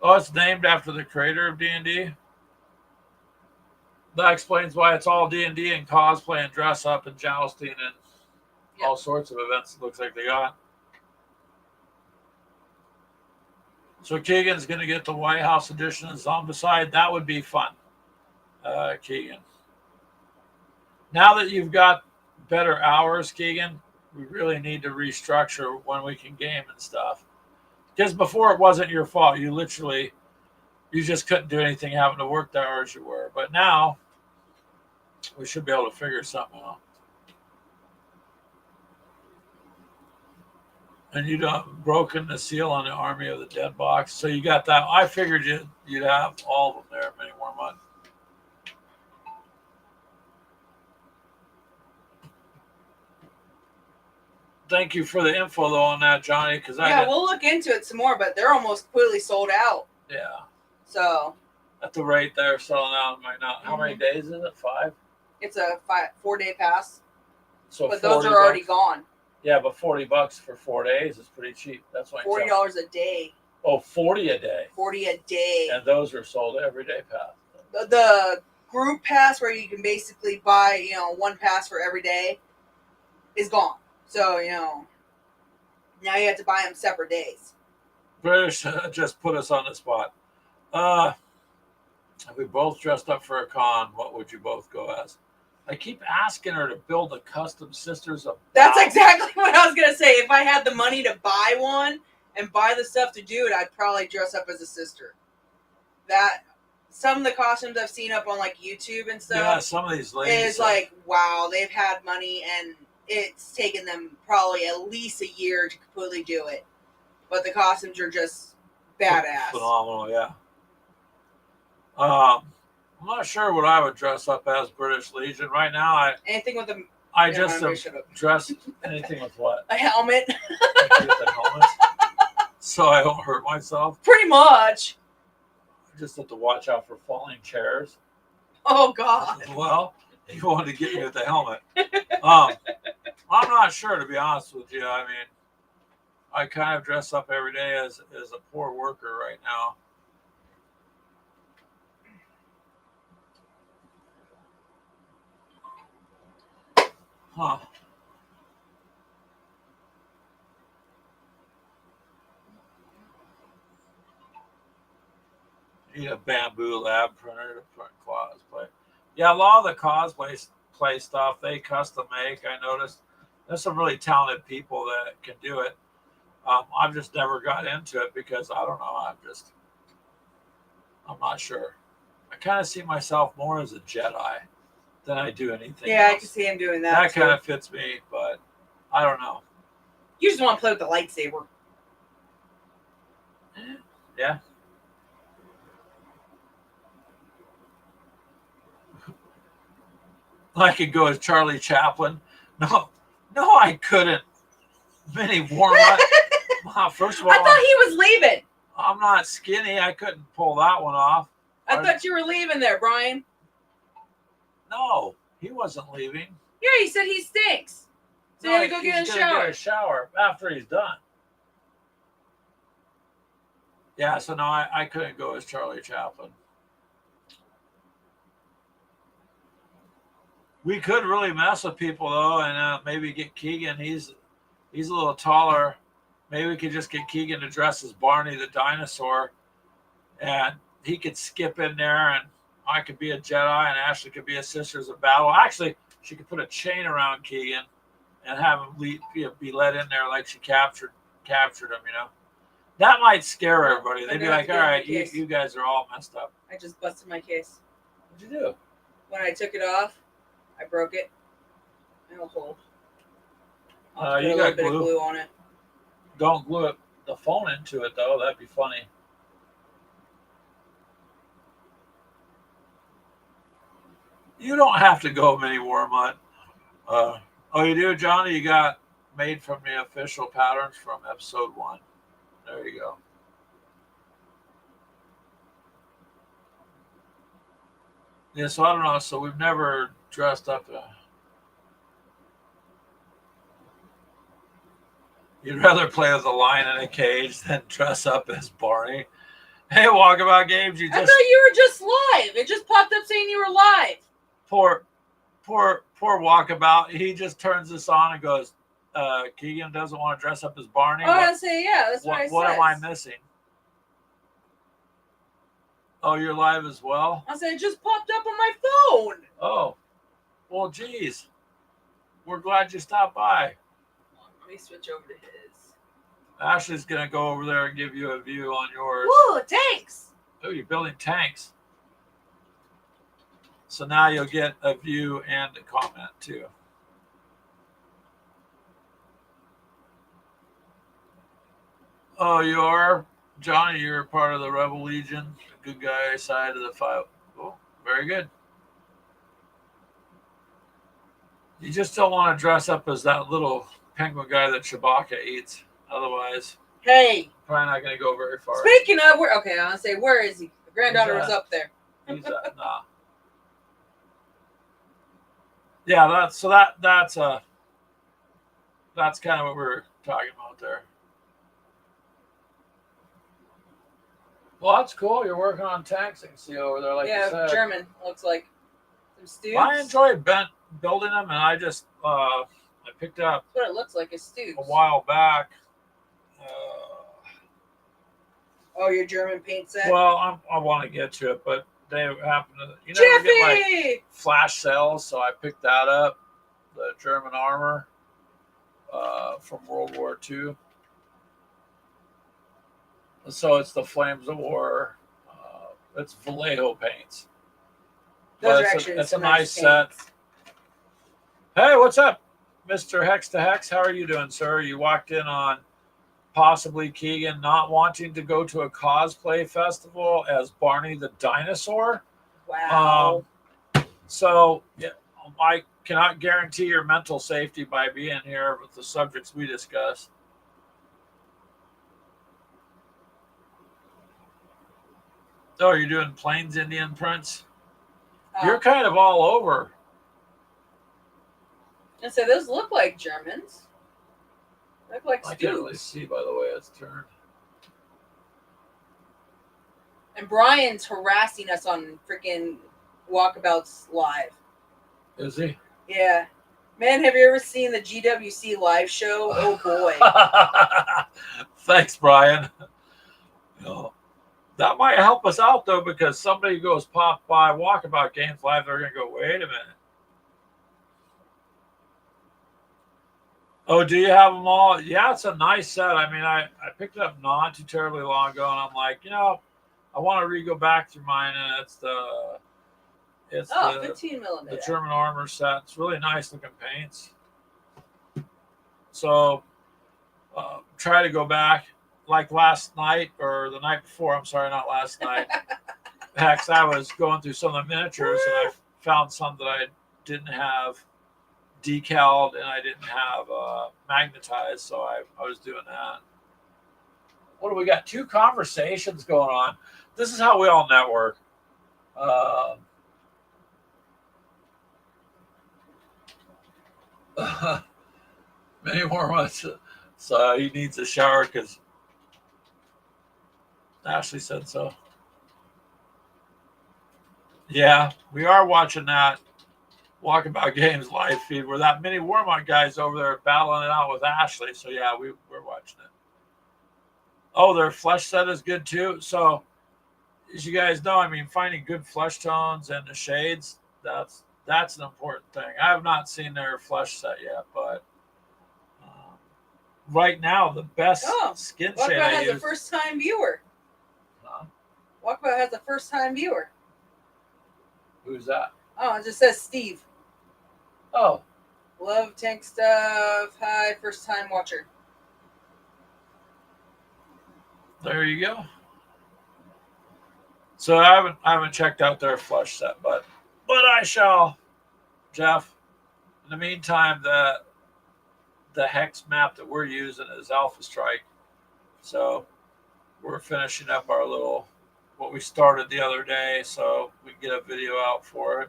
Oh, it's named after the creator of D&D. That explains why it's all D&D and cosplay and dress up and jousting and all sorts of events. It looks like they got. So Keegan's going to get the White House edition of Zombicide. That would be fun, Keegan. Now that you've got better hours, Keegan, we really need to restructure when we can game and stuff. Because before it wasn't your fault. You just couldn't do anything having to work the hours you were. But now we should be able to figure something out. And you'd broken the seal on the Army of the Dead box. So you got that. I figured you'd have all of them there, Mini Wormut. Thank you for the info, though, on that, Johnny. We'll look into it some more, but they're almost completely sold out. Yeah. So. At the rate they're selling out right now. How many days is it? 5? It's a 4-day pass. So but those are already gone. Yeah, but $40 for 4 days is pretty cheap. That's why $40 a day. Oh, 40 a day. 40 a day. And those are sold every day pass. The group pass where you can basically buy, one pass for every day is gone. So, now you have to buy them separate days. British just put us on the spot. If we both dressed up for a con, what would you both go as? I keep asking her to build a custom Sisters of That's exactly what I was going to say. If I had the money to buy one and buy the stuff to do it, I'd probably dress up as a sister. Some of the costumes I've seen up on like YouTube and stuff. Yeah, some of these ladies. It's like, wow, they've had money and it's taken them probably at least a year to completely do it. But the costumes are just badass. Phenomenal, yeah. I'm not sure what I would dress up as British Legion right now. Anything with a I Never just mind, am shut up. dressed anything with what? a helmet. Like with the helmet, so I don't hurt myself. Pretty much. I just have to watch out for falling chairs. Oh God. Well, he wanted to get me with the helmet. I'm not sure, to be honest with you. I mean, I kind of dress up every day as a poor worker right now. Huh. Need a bamboo lab printer to print cosplay. Yeah, a lot of the cosplay play stuff they custom make. I noticed there's some really talented people that can do it. I've just never got into it because I don't know. I'm not sure. I kind of see myself more as a Jedi than I do anything Yeah, else. I can see him doing that. That too. kind of fits me, but I don't know. You just want to play with the lightsaber. Yeah. I could go as Charlie Chaplin. No, I couldn't. Mini warm up. First of all, I thought he was leaving. I'm not skinny. I couldn't pull that one off. I thought you were leaving there, Brian. No, he wasn't leaving. Yeah, he said he stinks. So you had to go get a shower. Get a shower after he's done. Yeah, so no, I couldn't go as Charlie Chaplin. We could really mess with people though, and maybe get Keegan. He's a little taller. Maybe we could just get Keegan to dress as Barney the dinosaur, and he could skip in there, and I could be a Jedi, and Ashley could be a Sisters of Battle. Actually, she could put a chain around Keegan and have him be let in there like she captured him. You know, that might scare everybody. They'd be like, "All right, you guys are all messed up." I just busted my case. What'd you do? When I took it off, I broke it. It'll hold. I'll You put a got little bit of glue on it. Don't glue the phone into it though. That'd be funny. You don't have to go mini warm-up. Oh, you do, Johnny? You got made from the official patterns from episode 1. There you go. Yeah, so I don't know. So we've never dressed up. You'd rather play with a lion in a cage than dress up as Barney. Hey, Walkabout Games, I thought you were just live. It just popped up saying you were live. Poor Walkabout. He just turns this on and goes, Keegan doesn't want to dress up as Barney. Oh, I say, yeah, that's what I said. What am I missing? Oh, you're live as well? I said, it just popped up on my phone. Oh, well, geez. We're glad you stopped by. Let me switch over to his. Ashley's going to go over there and give you a view on yours. Woo, tanks. Oh, you're building tanks. So now you'll get a view and a comment too. Oh, you are? Johnny, you're part of the Rebel Legion, the good guy side of the fight. Oh, very good. You just don't want to dress up as that little penguin guy that Chewbacca eats. Otherwise, hey, probably not going to go very far. Speaking of, where is he? The granddaughter was up there. Nah. Yeah, that's kind of what we're talking about there. Well, that's cool. You're working on tanks. I can see over there, like you said. German looks like some stoops. I enjoy building them, and I just I picked up. That's what it looks like. Is stoops. A while back. Oh, your German paint set. Well, I want to get to it, but they happen to get like flash sales, so I picked that up. The German armor from World War II. So it's the Flames of War. It's Vallejo paints. It's a nice set. Hey, what's up, Mr. hextexh? How are you doing, sir? You walked in on possibly Keegan not wanting to go to a cosplay festival as Barney the dinosaur. Wow. So yeah, I cannot guarantee your mental safety by being here with the subjects we discuss. Oh, you're doing Plains Indian prints? You're kind of all over. And so those look like Germans. Look like I can't really Stoops. see by the way it's turned. And Brian's harassing us on freaking Walkabouts Live. Is he? Yeah. Man, have you ever seen the GWC live show? Oh boy. Thanks, Brian. No. That might help us out though, because somebody goes pop by Walkabout Games Live, they're gonna go, wait a minute. Oh, do you have them all? Yeah, it's a nice set. I mean, I picked it up not too terribly long ago, and I'm like, I want to re-go back through mine, and it's the 15 millimeter. the German armor set. It's really nice looking paints. So try to go back like last night or the night before. I'm sorry, not last night. Hex, I was going through some of the miniatures, and I found some that I didn't have decaled and I didn't have magnetized, so I was doing that. What do we got? 2 conversations going on. This is how we all network. Many more months. So he needs a shower because Ashley said so. Yeah, we are watching that Walkabout Games live feed where that mini Warmont guy's over there battling it out with Ashley. So yeah, we're watching it. Oh, their flesh set is good too. So as you guys know, I mean, finding good flesh tones and the shades, that's an important thing. I have not seen their flesh set yet, but right now the best skin shade I use. Walkabout has a first time viewer. Walkabout has a first time viewer. Who's that? Oh, it just says Steve. Oh. Love tank stuff. Hi, first time watcher. There you go. So I haven't checked out their flush set, but I shall, Jeff. In the meantime, the hex map that we're using is Alpha Strike. So we're finishing up our little what we started the other day, so we can get a video out for it.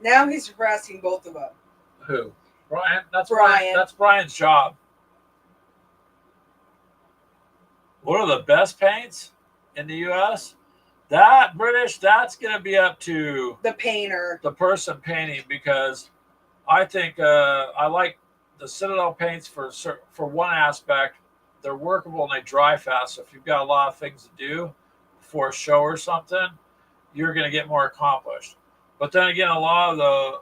Now he's harassing both of them. Who? Brian? That's Brian. That's Brian's job. What are the best paints in the U.S.? That British, that's going to be up to the painter, the person painting, because I think I like the Citadel paints for one aspect. They're workable and they dry fast. So if you've got a lot of things to do before a show or something, you're going to get more accomplished. But then again, a lot of the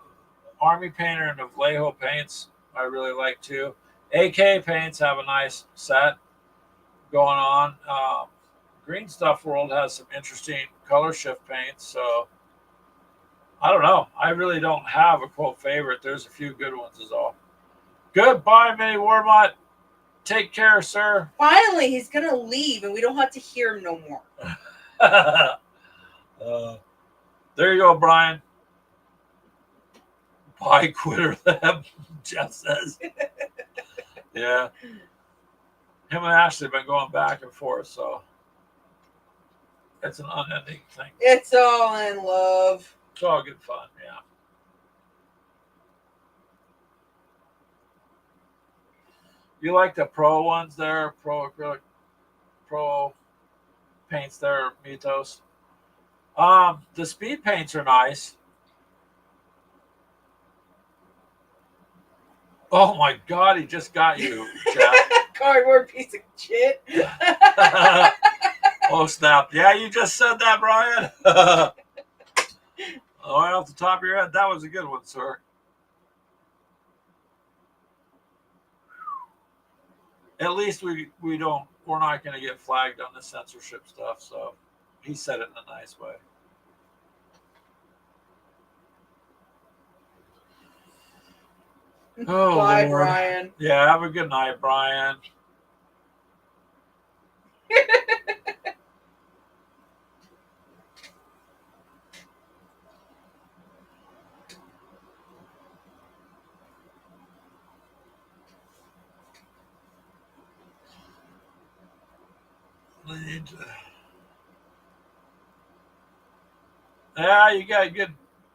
Army painter and the Vallejo paints I really like too. AK paints have a nice set going on. Green Stuff World has some interesting color shift paints. So I don't know. I really don't have a quote favorite. There's a few good ones is all. Goodbye, Mini Warmont. Take care, sir. Finally, he's going to leave and we don't have to hear him no more. There you go, Brian. Bye, quitter them, Jeff says. Yeah. Him and Ashley have been going back and forth, so it's an unending thing. It's all in love. It's all good fun, yeah. You like the pro ones there? Pro acrylic, pro paints there, Mythos. The speed paints are nice. Oh my God, he just got you, Jeff. Cardboard piece of shit. Oh snap! Yeah, you just said that, Brian. Right off the top of your head, that was a good one, sir. At least we're not going to get flagged on the censorship stuff. So he said it in a nice way. Oh, bye, Lord. Brian. Yeah, have a good night, Brian. Yeah, you got a good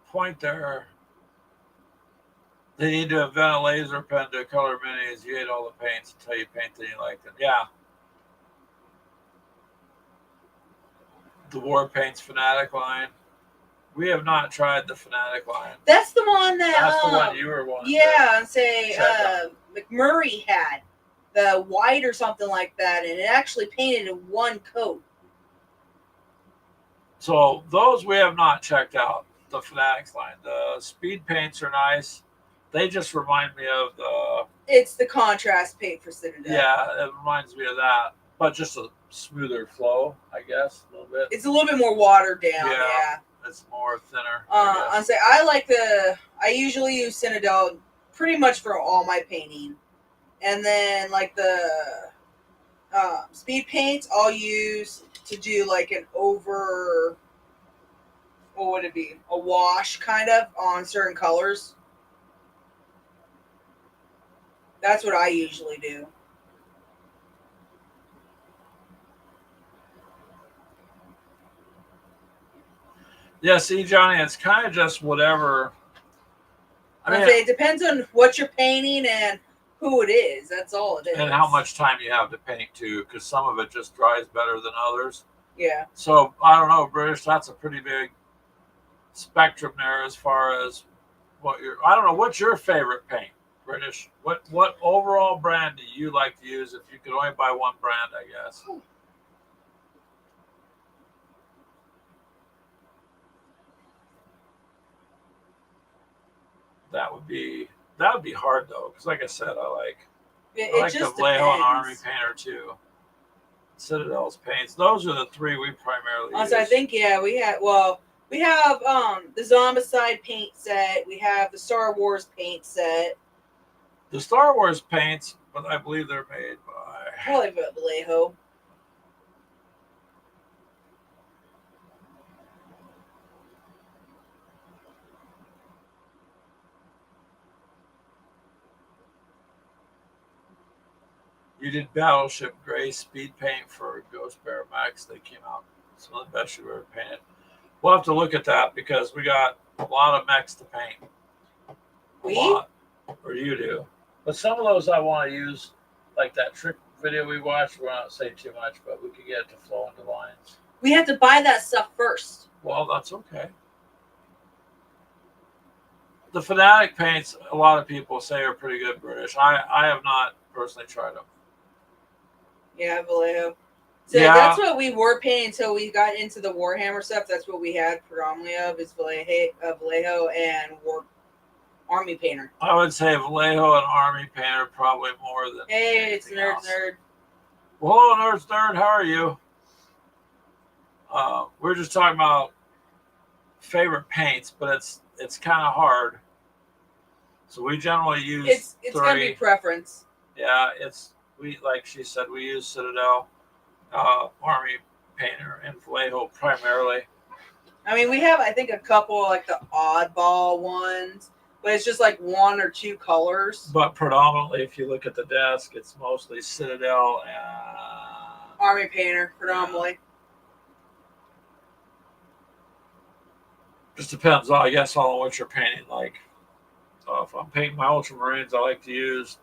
point there. They need to invent a laser pen to color minis. You hate all the paints until you paint that you like them. Yeah. The War Paints Fanatic line. We have not tried the Fanatic line. That's the one that. That's the one you were wanting. Yeah, say McMurray had the white or something like that, and it actually painted in one coat. So those we have not checked out. The Fanatics line. The speed paints are nice. They just remind me of the. It's the contrast paint for Citadel. Yeah, it reminds me of that, but just a smoother flow, I guess, a little bit. It's a little bit more watered down. Yeah. It's more thinner. I say I usually use Citadel pretty much for all my painting, and then like the speed paints I'll use to do like an over. What would it be? A wash kind of on certain colors. That's what I usually do. Yeah, see, Johnny, it's kind of just whatever. I mean, it depends on what you're painting and who it is. That's all it is. And how much time you have to paint, too, because some of it just dries better than others. Yeah. So, I don't know, British, that's a pretty big spectrum there as far as what you're... I don't know, what's your favorite paint, British? What overall brand do you like to use if you could only buy one brand, I guess? That would be hard though, because like I said, I like the Vallejo and Army Painter too. Citadel's paints. Those are the three we primarily use. I think we have the Zombicide paint set. We have the Star Wars paint set. The Star Wars paints, but I believe they're made by probably Vallejo. You did Battleship Gray speed paint for Ghost Bear Max. They came out some of the best you've ever painted. We'll have to look at that because we got a lot of mechs to paint. Lot. Or you do. But some of those I want to use, like that trick video we watched. We're not saying too much, but we could get it to flow into lines. We have to buy that stuff first. Well, that's okay. The Fanatic paints, a lot of people say are pretty good British. I have not personally tried them. Yeah, Vallejo. So that's what we were painting until we got into the Warhammer stuff. That's what we had predominantly of is Vallejo and Army Painter. I would say Vallejo and Army Painter probably more than. Hey, it's Nerd else. Nerd. Well, hello, Nerd. How are you? We're just talking about favorite paints, but it's kind of hard. So we generally use it's gonna be preference. Yeah, like she said, we use Citadel, Army Painter, and Vallejo primarily. I mean, we have I think a couple like the oddball ones, but it's just like one or two colors. But predominantly, if you look at the desk, it's mostly Citadel and Army Painter predominantly. Just depends, I guess, on what you're painting. Like, if I'm painting my Ultramarines, I like to use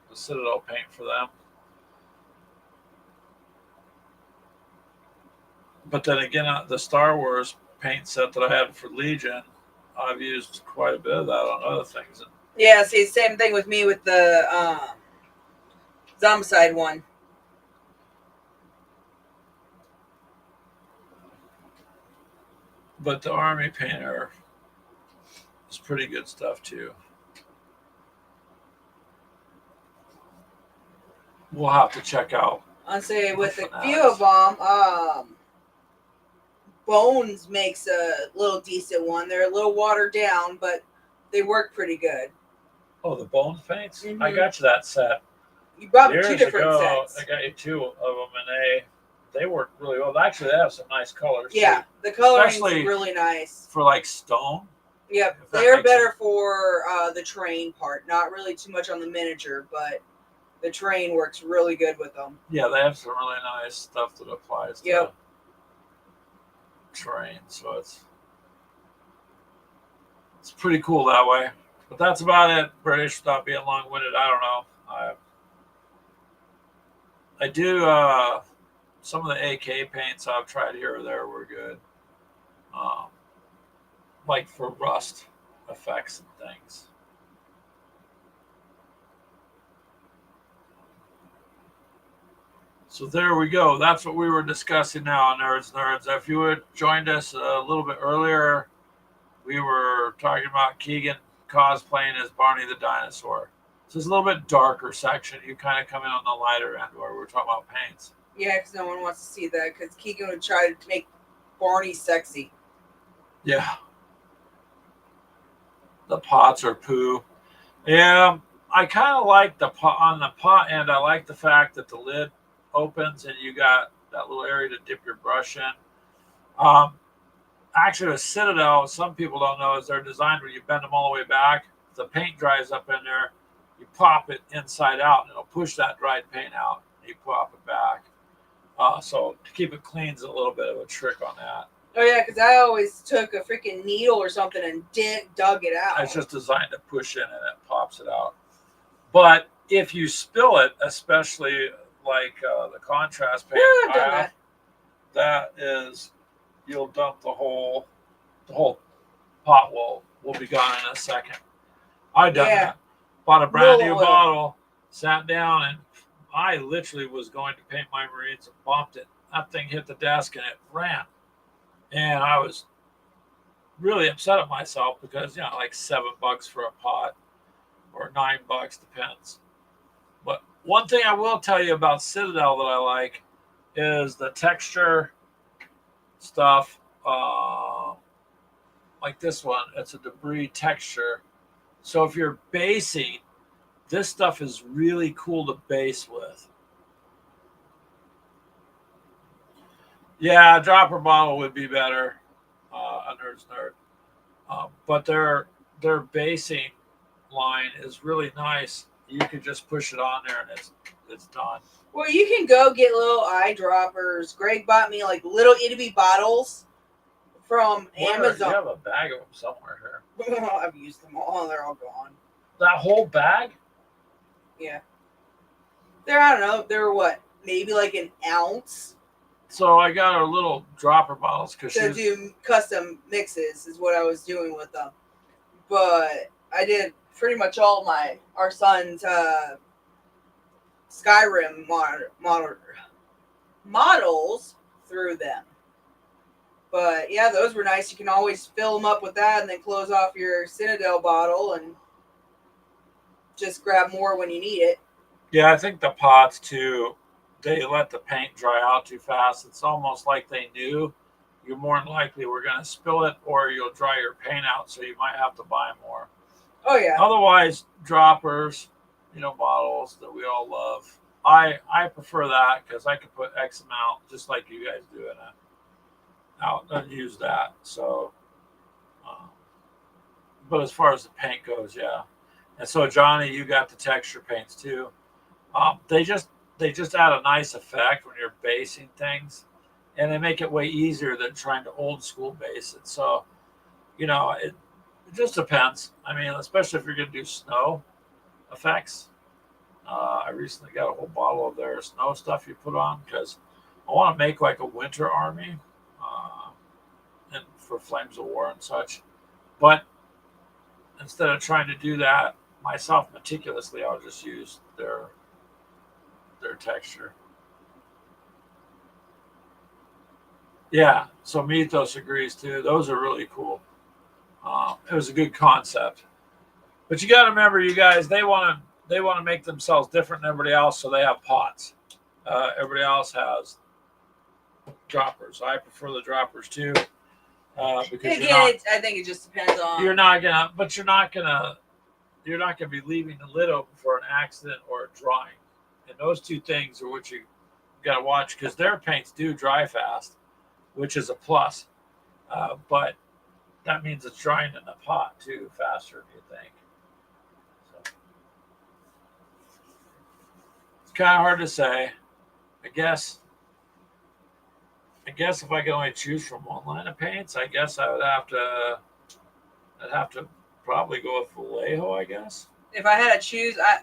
the Citadel paint for them. But then again, the Star Wars paint set that I had for Legion, I've used quite a bit of that on other things. Yeah, see, same thing with me with the Zombicide one. But the Army Painter is pretty good stuff too. We'll have to check out. I'll say with a few of them, Bones makes a little decent one. They're a little watered down, but they work pretty good. Oh, the Bones paints? Mm-hmm. I got you that set. You brought me two different sets. I got you two of them, and they work really well. Actually, they have some nice colors. Yeah, too. The coloring's really nice. For like stone. Yep, they're better for the terrain part. Not really too much on the miniature, but The terrain works really good with them. Yeah, they have some really nice stuff that applies to terrain, so it's pretty cool that way. But that's about it. British, without being long-winded. I don't know. I do some of the AK paints I've tried here or there were good, um, like for rust effects and things. So there we go. That's what we were discussing now, nerds. If you had joined us a little bit earlier, we were talking about Keegan cosplaying as Barney the dinosaur. So it's a little bit darker section. You kind of come in on the lighter end where we're talking about paints. Yeah, because no one wants to see that because Keegan would try to make Barney sexy. Yeah. The pots are poo. Yeah, I kind of like the pot on the pot end. I like the fact that the lid opens and you got that little area to dip your brush in. Actually, a Citadel, some people don't know, is they're designed where you bend them all the way back. If the paint dries up in there, you pop it inside out, and it'll push that dried paint out. And you pop it back. So to keep it clean is a little bit of a trick on that. Oh yeah, because I always took a freaking needle or something and dug it out. It's just designed to push in and it pops it out. But if you spill it, especially like the contrast paint, that is, you'll dump the whole pot will be gone in a second. I done that. Bought a brand new bottle, sat down, and I literally was going to paint my Marines and bumped it. That thing hit the desk and it ran. And I was really upset at myself because, like $7 for a pot or $9, depends. But one thing I will tell you about Citadel that I like is the texture stuff. Like this one, it's a debris texture. So if you're basing, this stuff is really cool to base with. Yeah, a dropper bottle would be better. A nerd's nerd. But their basing line is really nice. You could just push it on there and it's done. Well, you can go get little eyedroppers. Greg bought me like little itty bottles from Amazon. You have a bag of them somewhere here. I've used them all. They're all gone. That whole bag? Yeah. I don't know. They're what? Maybe like an ounce. So I got our little dropper bottles because to do custom mixes is what I was doing with them. But I did pretty much all our son's Skyrim models through them. But yeah, those were nice. You can always fill them up with that and then close off your Citadel bottle and just grab more when you need it. Yeah, I think the pots too, they let the paint dry out too fast. It's almost like they knew you more than likely were going to spill it or you'll dry your paint out, so you might have to buy more. Oh, yeah. Otherwise, droppers, bottles that we all love. I prefer that because I can put X amount, just like you guys do, in it, out and use that. So, but as far as the paint goes, yeah. And so, Johnny, you got the texture paints too. They just add a nice effect when you're basing things, and they make it way easier than trying to old school base it. So, it just depends. I mean, especially if you're going to do snow effects. I recently got a whole bottle of their snow stuff you put on because I want to make like a winter army and for Flames of War and such. But instead of trying to do that myself meticulously, I'll just use their texture. Yeah, so Mythos agrees too. Those are really cool. It was a good concept, but you got to remember, you guys, they want to make themselves different than everybody else, so they have pots. Everybody else has droppers. I prefer the droppers too, because I think it just depends on. You're not gonna be leaving the lid open for an accident or a drying, and those two things are what you got to watch because their paints do dry fast, which is a plus, but that means it's drying in the pot too faster, do you think? So. It's kind of hard to say. I guess if I could only choose from one line of paints, I guess I'd have to probably go with Vallejo, I guess. If I had to choose, I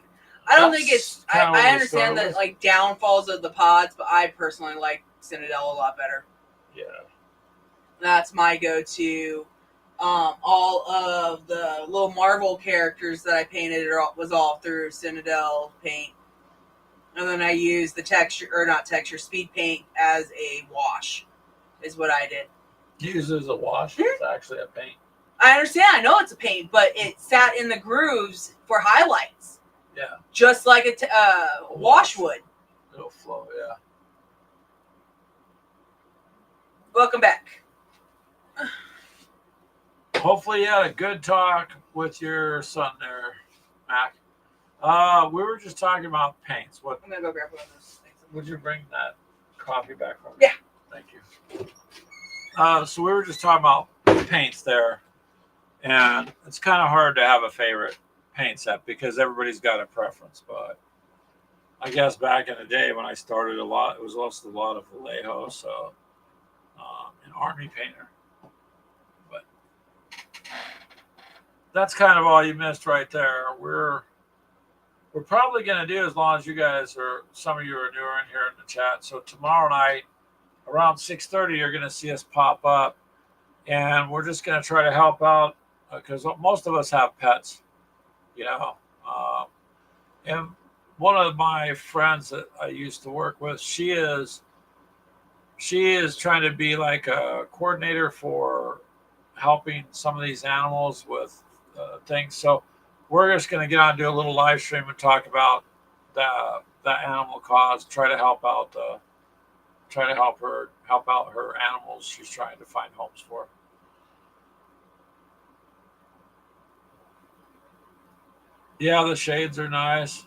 don't think it's. I understand the like downfalls of the pods, but I personally like Citadel a lot better. Yeah. That's my go-to. All of the little Marvel characters that I painted was all through Citadel paint, and then I used the speed paint as a wash. Is what I did. You use it as a wash. Mm-hmm. It's actually a paint. I understand. I know it's a paint, but it sat in the grooves for highlights. Yeah. Just like a wash would. It'll flow, yeah. Welcome back. Hopefully you had a good talk with your son there, Mac. We were just talking about paints. I'm going to go grab one of those things. Would you bring that coffee back for me? Yeah. Thank you. So we were just talking about paints there. And it's kind of hard to have a favorite paint set because everybody's got a preference. But I guess back in the day when I started it was also a lot of Vallejo, so an army painter. But that's kind of all you missed right there. We're probably going to do, as long as you guys some of you are newer in here in the chat. So tomorrow night around 6:30, you're going to see us pop up, and we're just going to try to help out. Because most of us have pets, and one of my friends that I used to work with, she is trying to be like a coordinator for helping some of these animals with things. So we're just going to get on and do a little live stream and talk about that animal cause. Try to help out her animals she's trying to find homes for. Yeah, the shades are nice.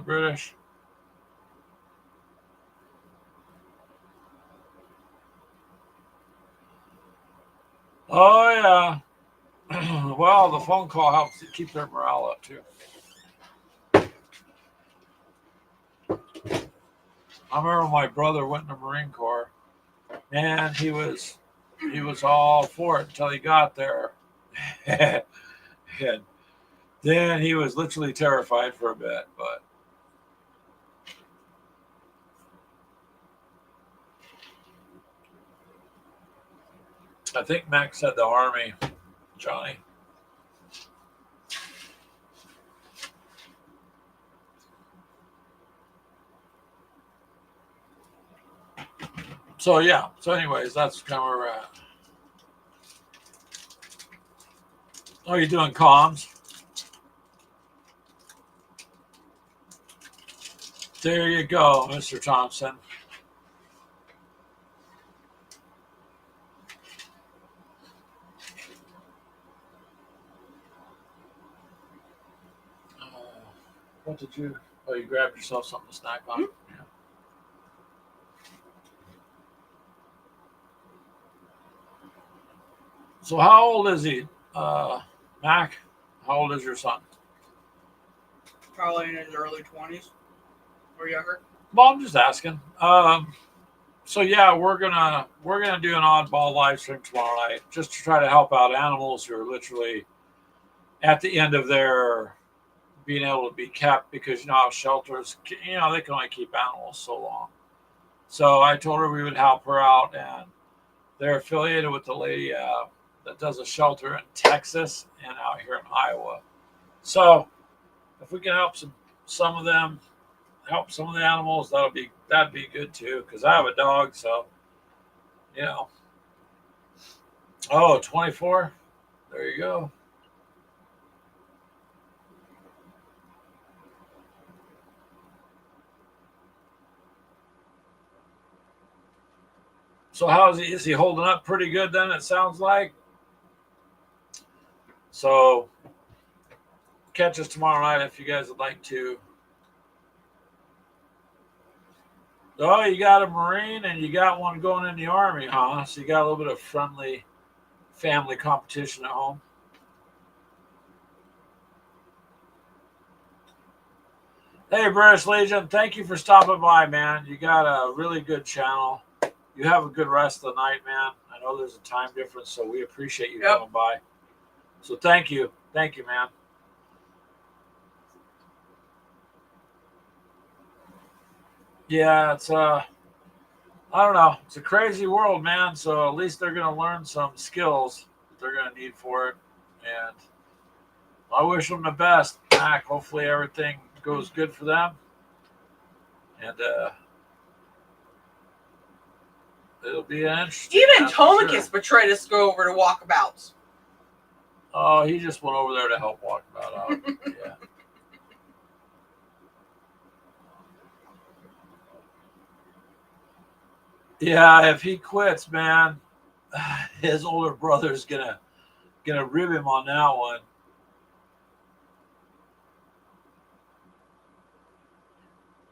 British. Oh, yeah. Well, the phone call helps keep their morale up, too. I remember my brother went in the Marine Corps, and he was all for it until he got there. And then he was literally terrified for a bit, but I think Max said the Army, Johnny. So yeah. So anyways, that's kind of where we're at. Oh, you're doing comms? There you go, Mr. Thompson. What did you? Oh, you grabbed yourself something to snack on? Mm-hmm. Yeah. So how old is he, Mac? How old is your son? Probably in his early 20s or younger. Well, I'm just asking. So yeah, we're gonna do an oddball live stream tomorrow night just to try to help out animals who are literally at the end of their being able to be kept, because how shelters, they can only keep animals so long. So I told her we would help her out, and they're affiliated with the lady that does a shelter in Texas and out here in Iowa. So if we can help some of them, help some of the animals, that'd be good too, because I have a dog, so Oh, 24. There you go. So is he holding up pretty good then, it sounds like? So catch us tomorrow night if you guys would like to. Oh, you got a Marine and you got one going in the Army, huh? So you got a little bit of friendly family competition at home. Hey, British Legion, thank you for stopping by, man. You got a really good channel. You have a good rest of the night, man. I know there's a time difference, so we appreciate you coming by. So thank you. Thank you, man. Yeah, it's I don't know. It's a crazy world, man. So at least they're gonna learn some skills that they're gonna need for it. And I wish them the best, Mac. Hopefully everything goes good for them. And it'll be an interesting. Even Tomicus betrayed us to go over to walkabouts. Oh, he just went over there to help walkabout out. Yeah. Yeah, if he quits, man, his older brother's gonna rib him on that one.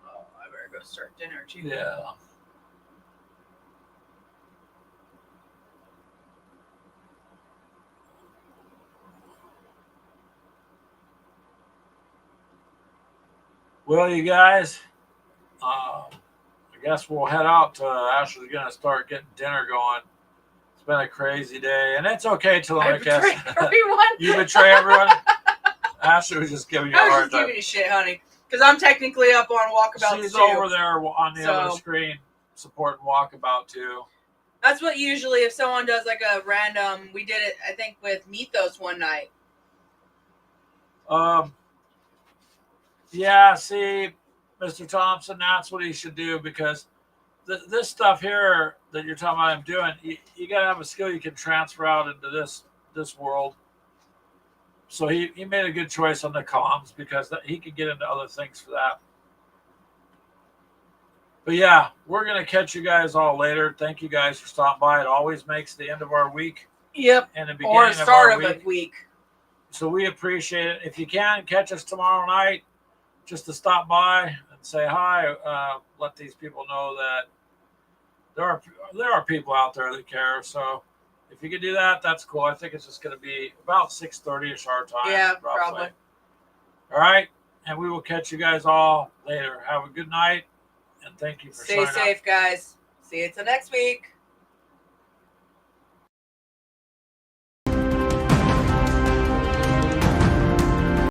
Oh, I better go start dinner too. Yeah. Well, you guys, I guess we'll head out. Ashley's gonna start getting dinner going. It's been a crazy day, and it's okay, Telemachus. I betray everyone. You betray everyone. Ashley was just giving you a hard time. I was just giving you shit, honey, because I'm technically up on walkabout. She's over there on the other screen supporting walkabout too. That's what usually if someone does like a random. We did it, I think, with Mythos one night. Yeah, see, Mr. Thompson, that's what he should do, because this stuff here that you're talking about him doing, you got to have a skill you can transfer out into this world. So he made a good choice on the comms, because he could get into other things for that. But yeah, we're going to catch you guys all later. Thank you guys for stopping by. It always makes the end of our week. Yep. And the beginning or start of a week. So we appreciate it. If you can, catch us tomorrow night, just to stop by and say hi. Let these people know that there are people out there that care. So if you could do that, that's cool. I think it's just going to be about 6:30ish our time. Yeah, roughly. probably. All right, and we will catch you guys all later. Have a good night, and thank you for stay safe, guys. See you till next week.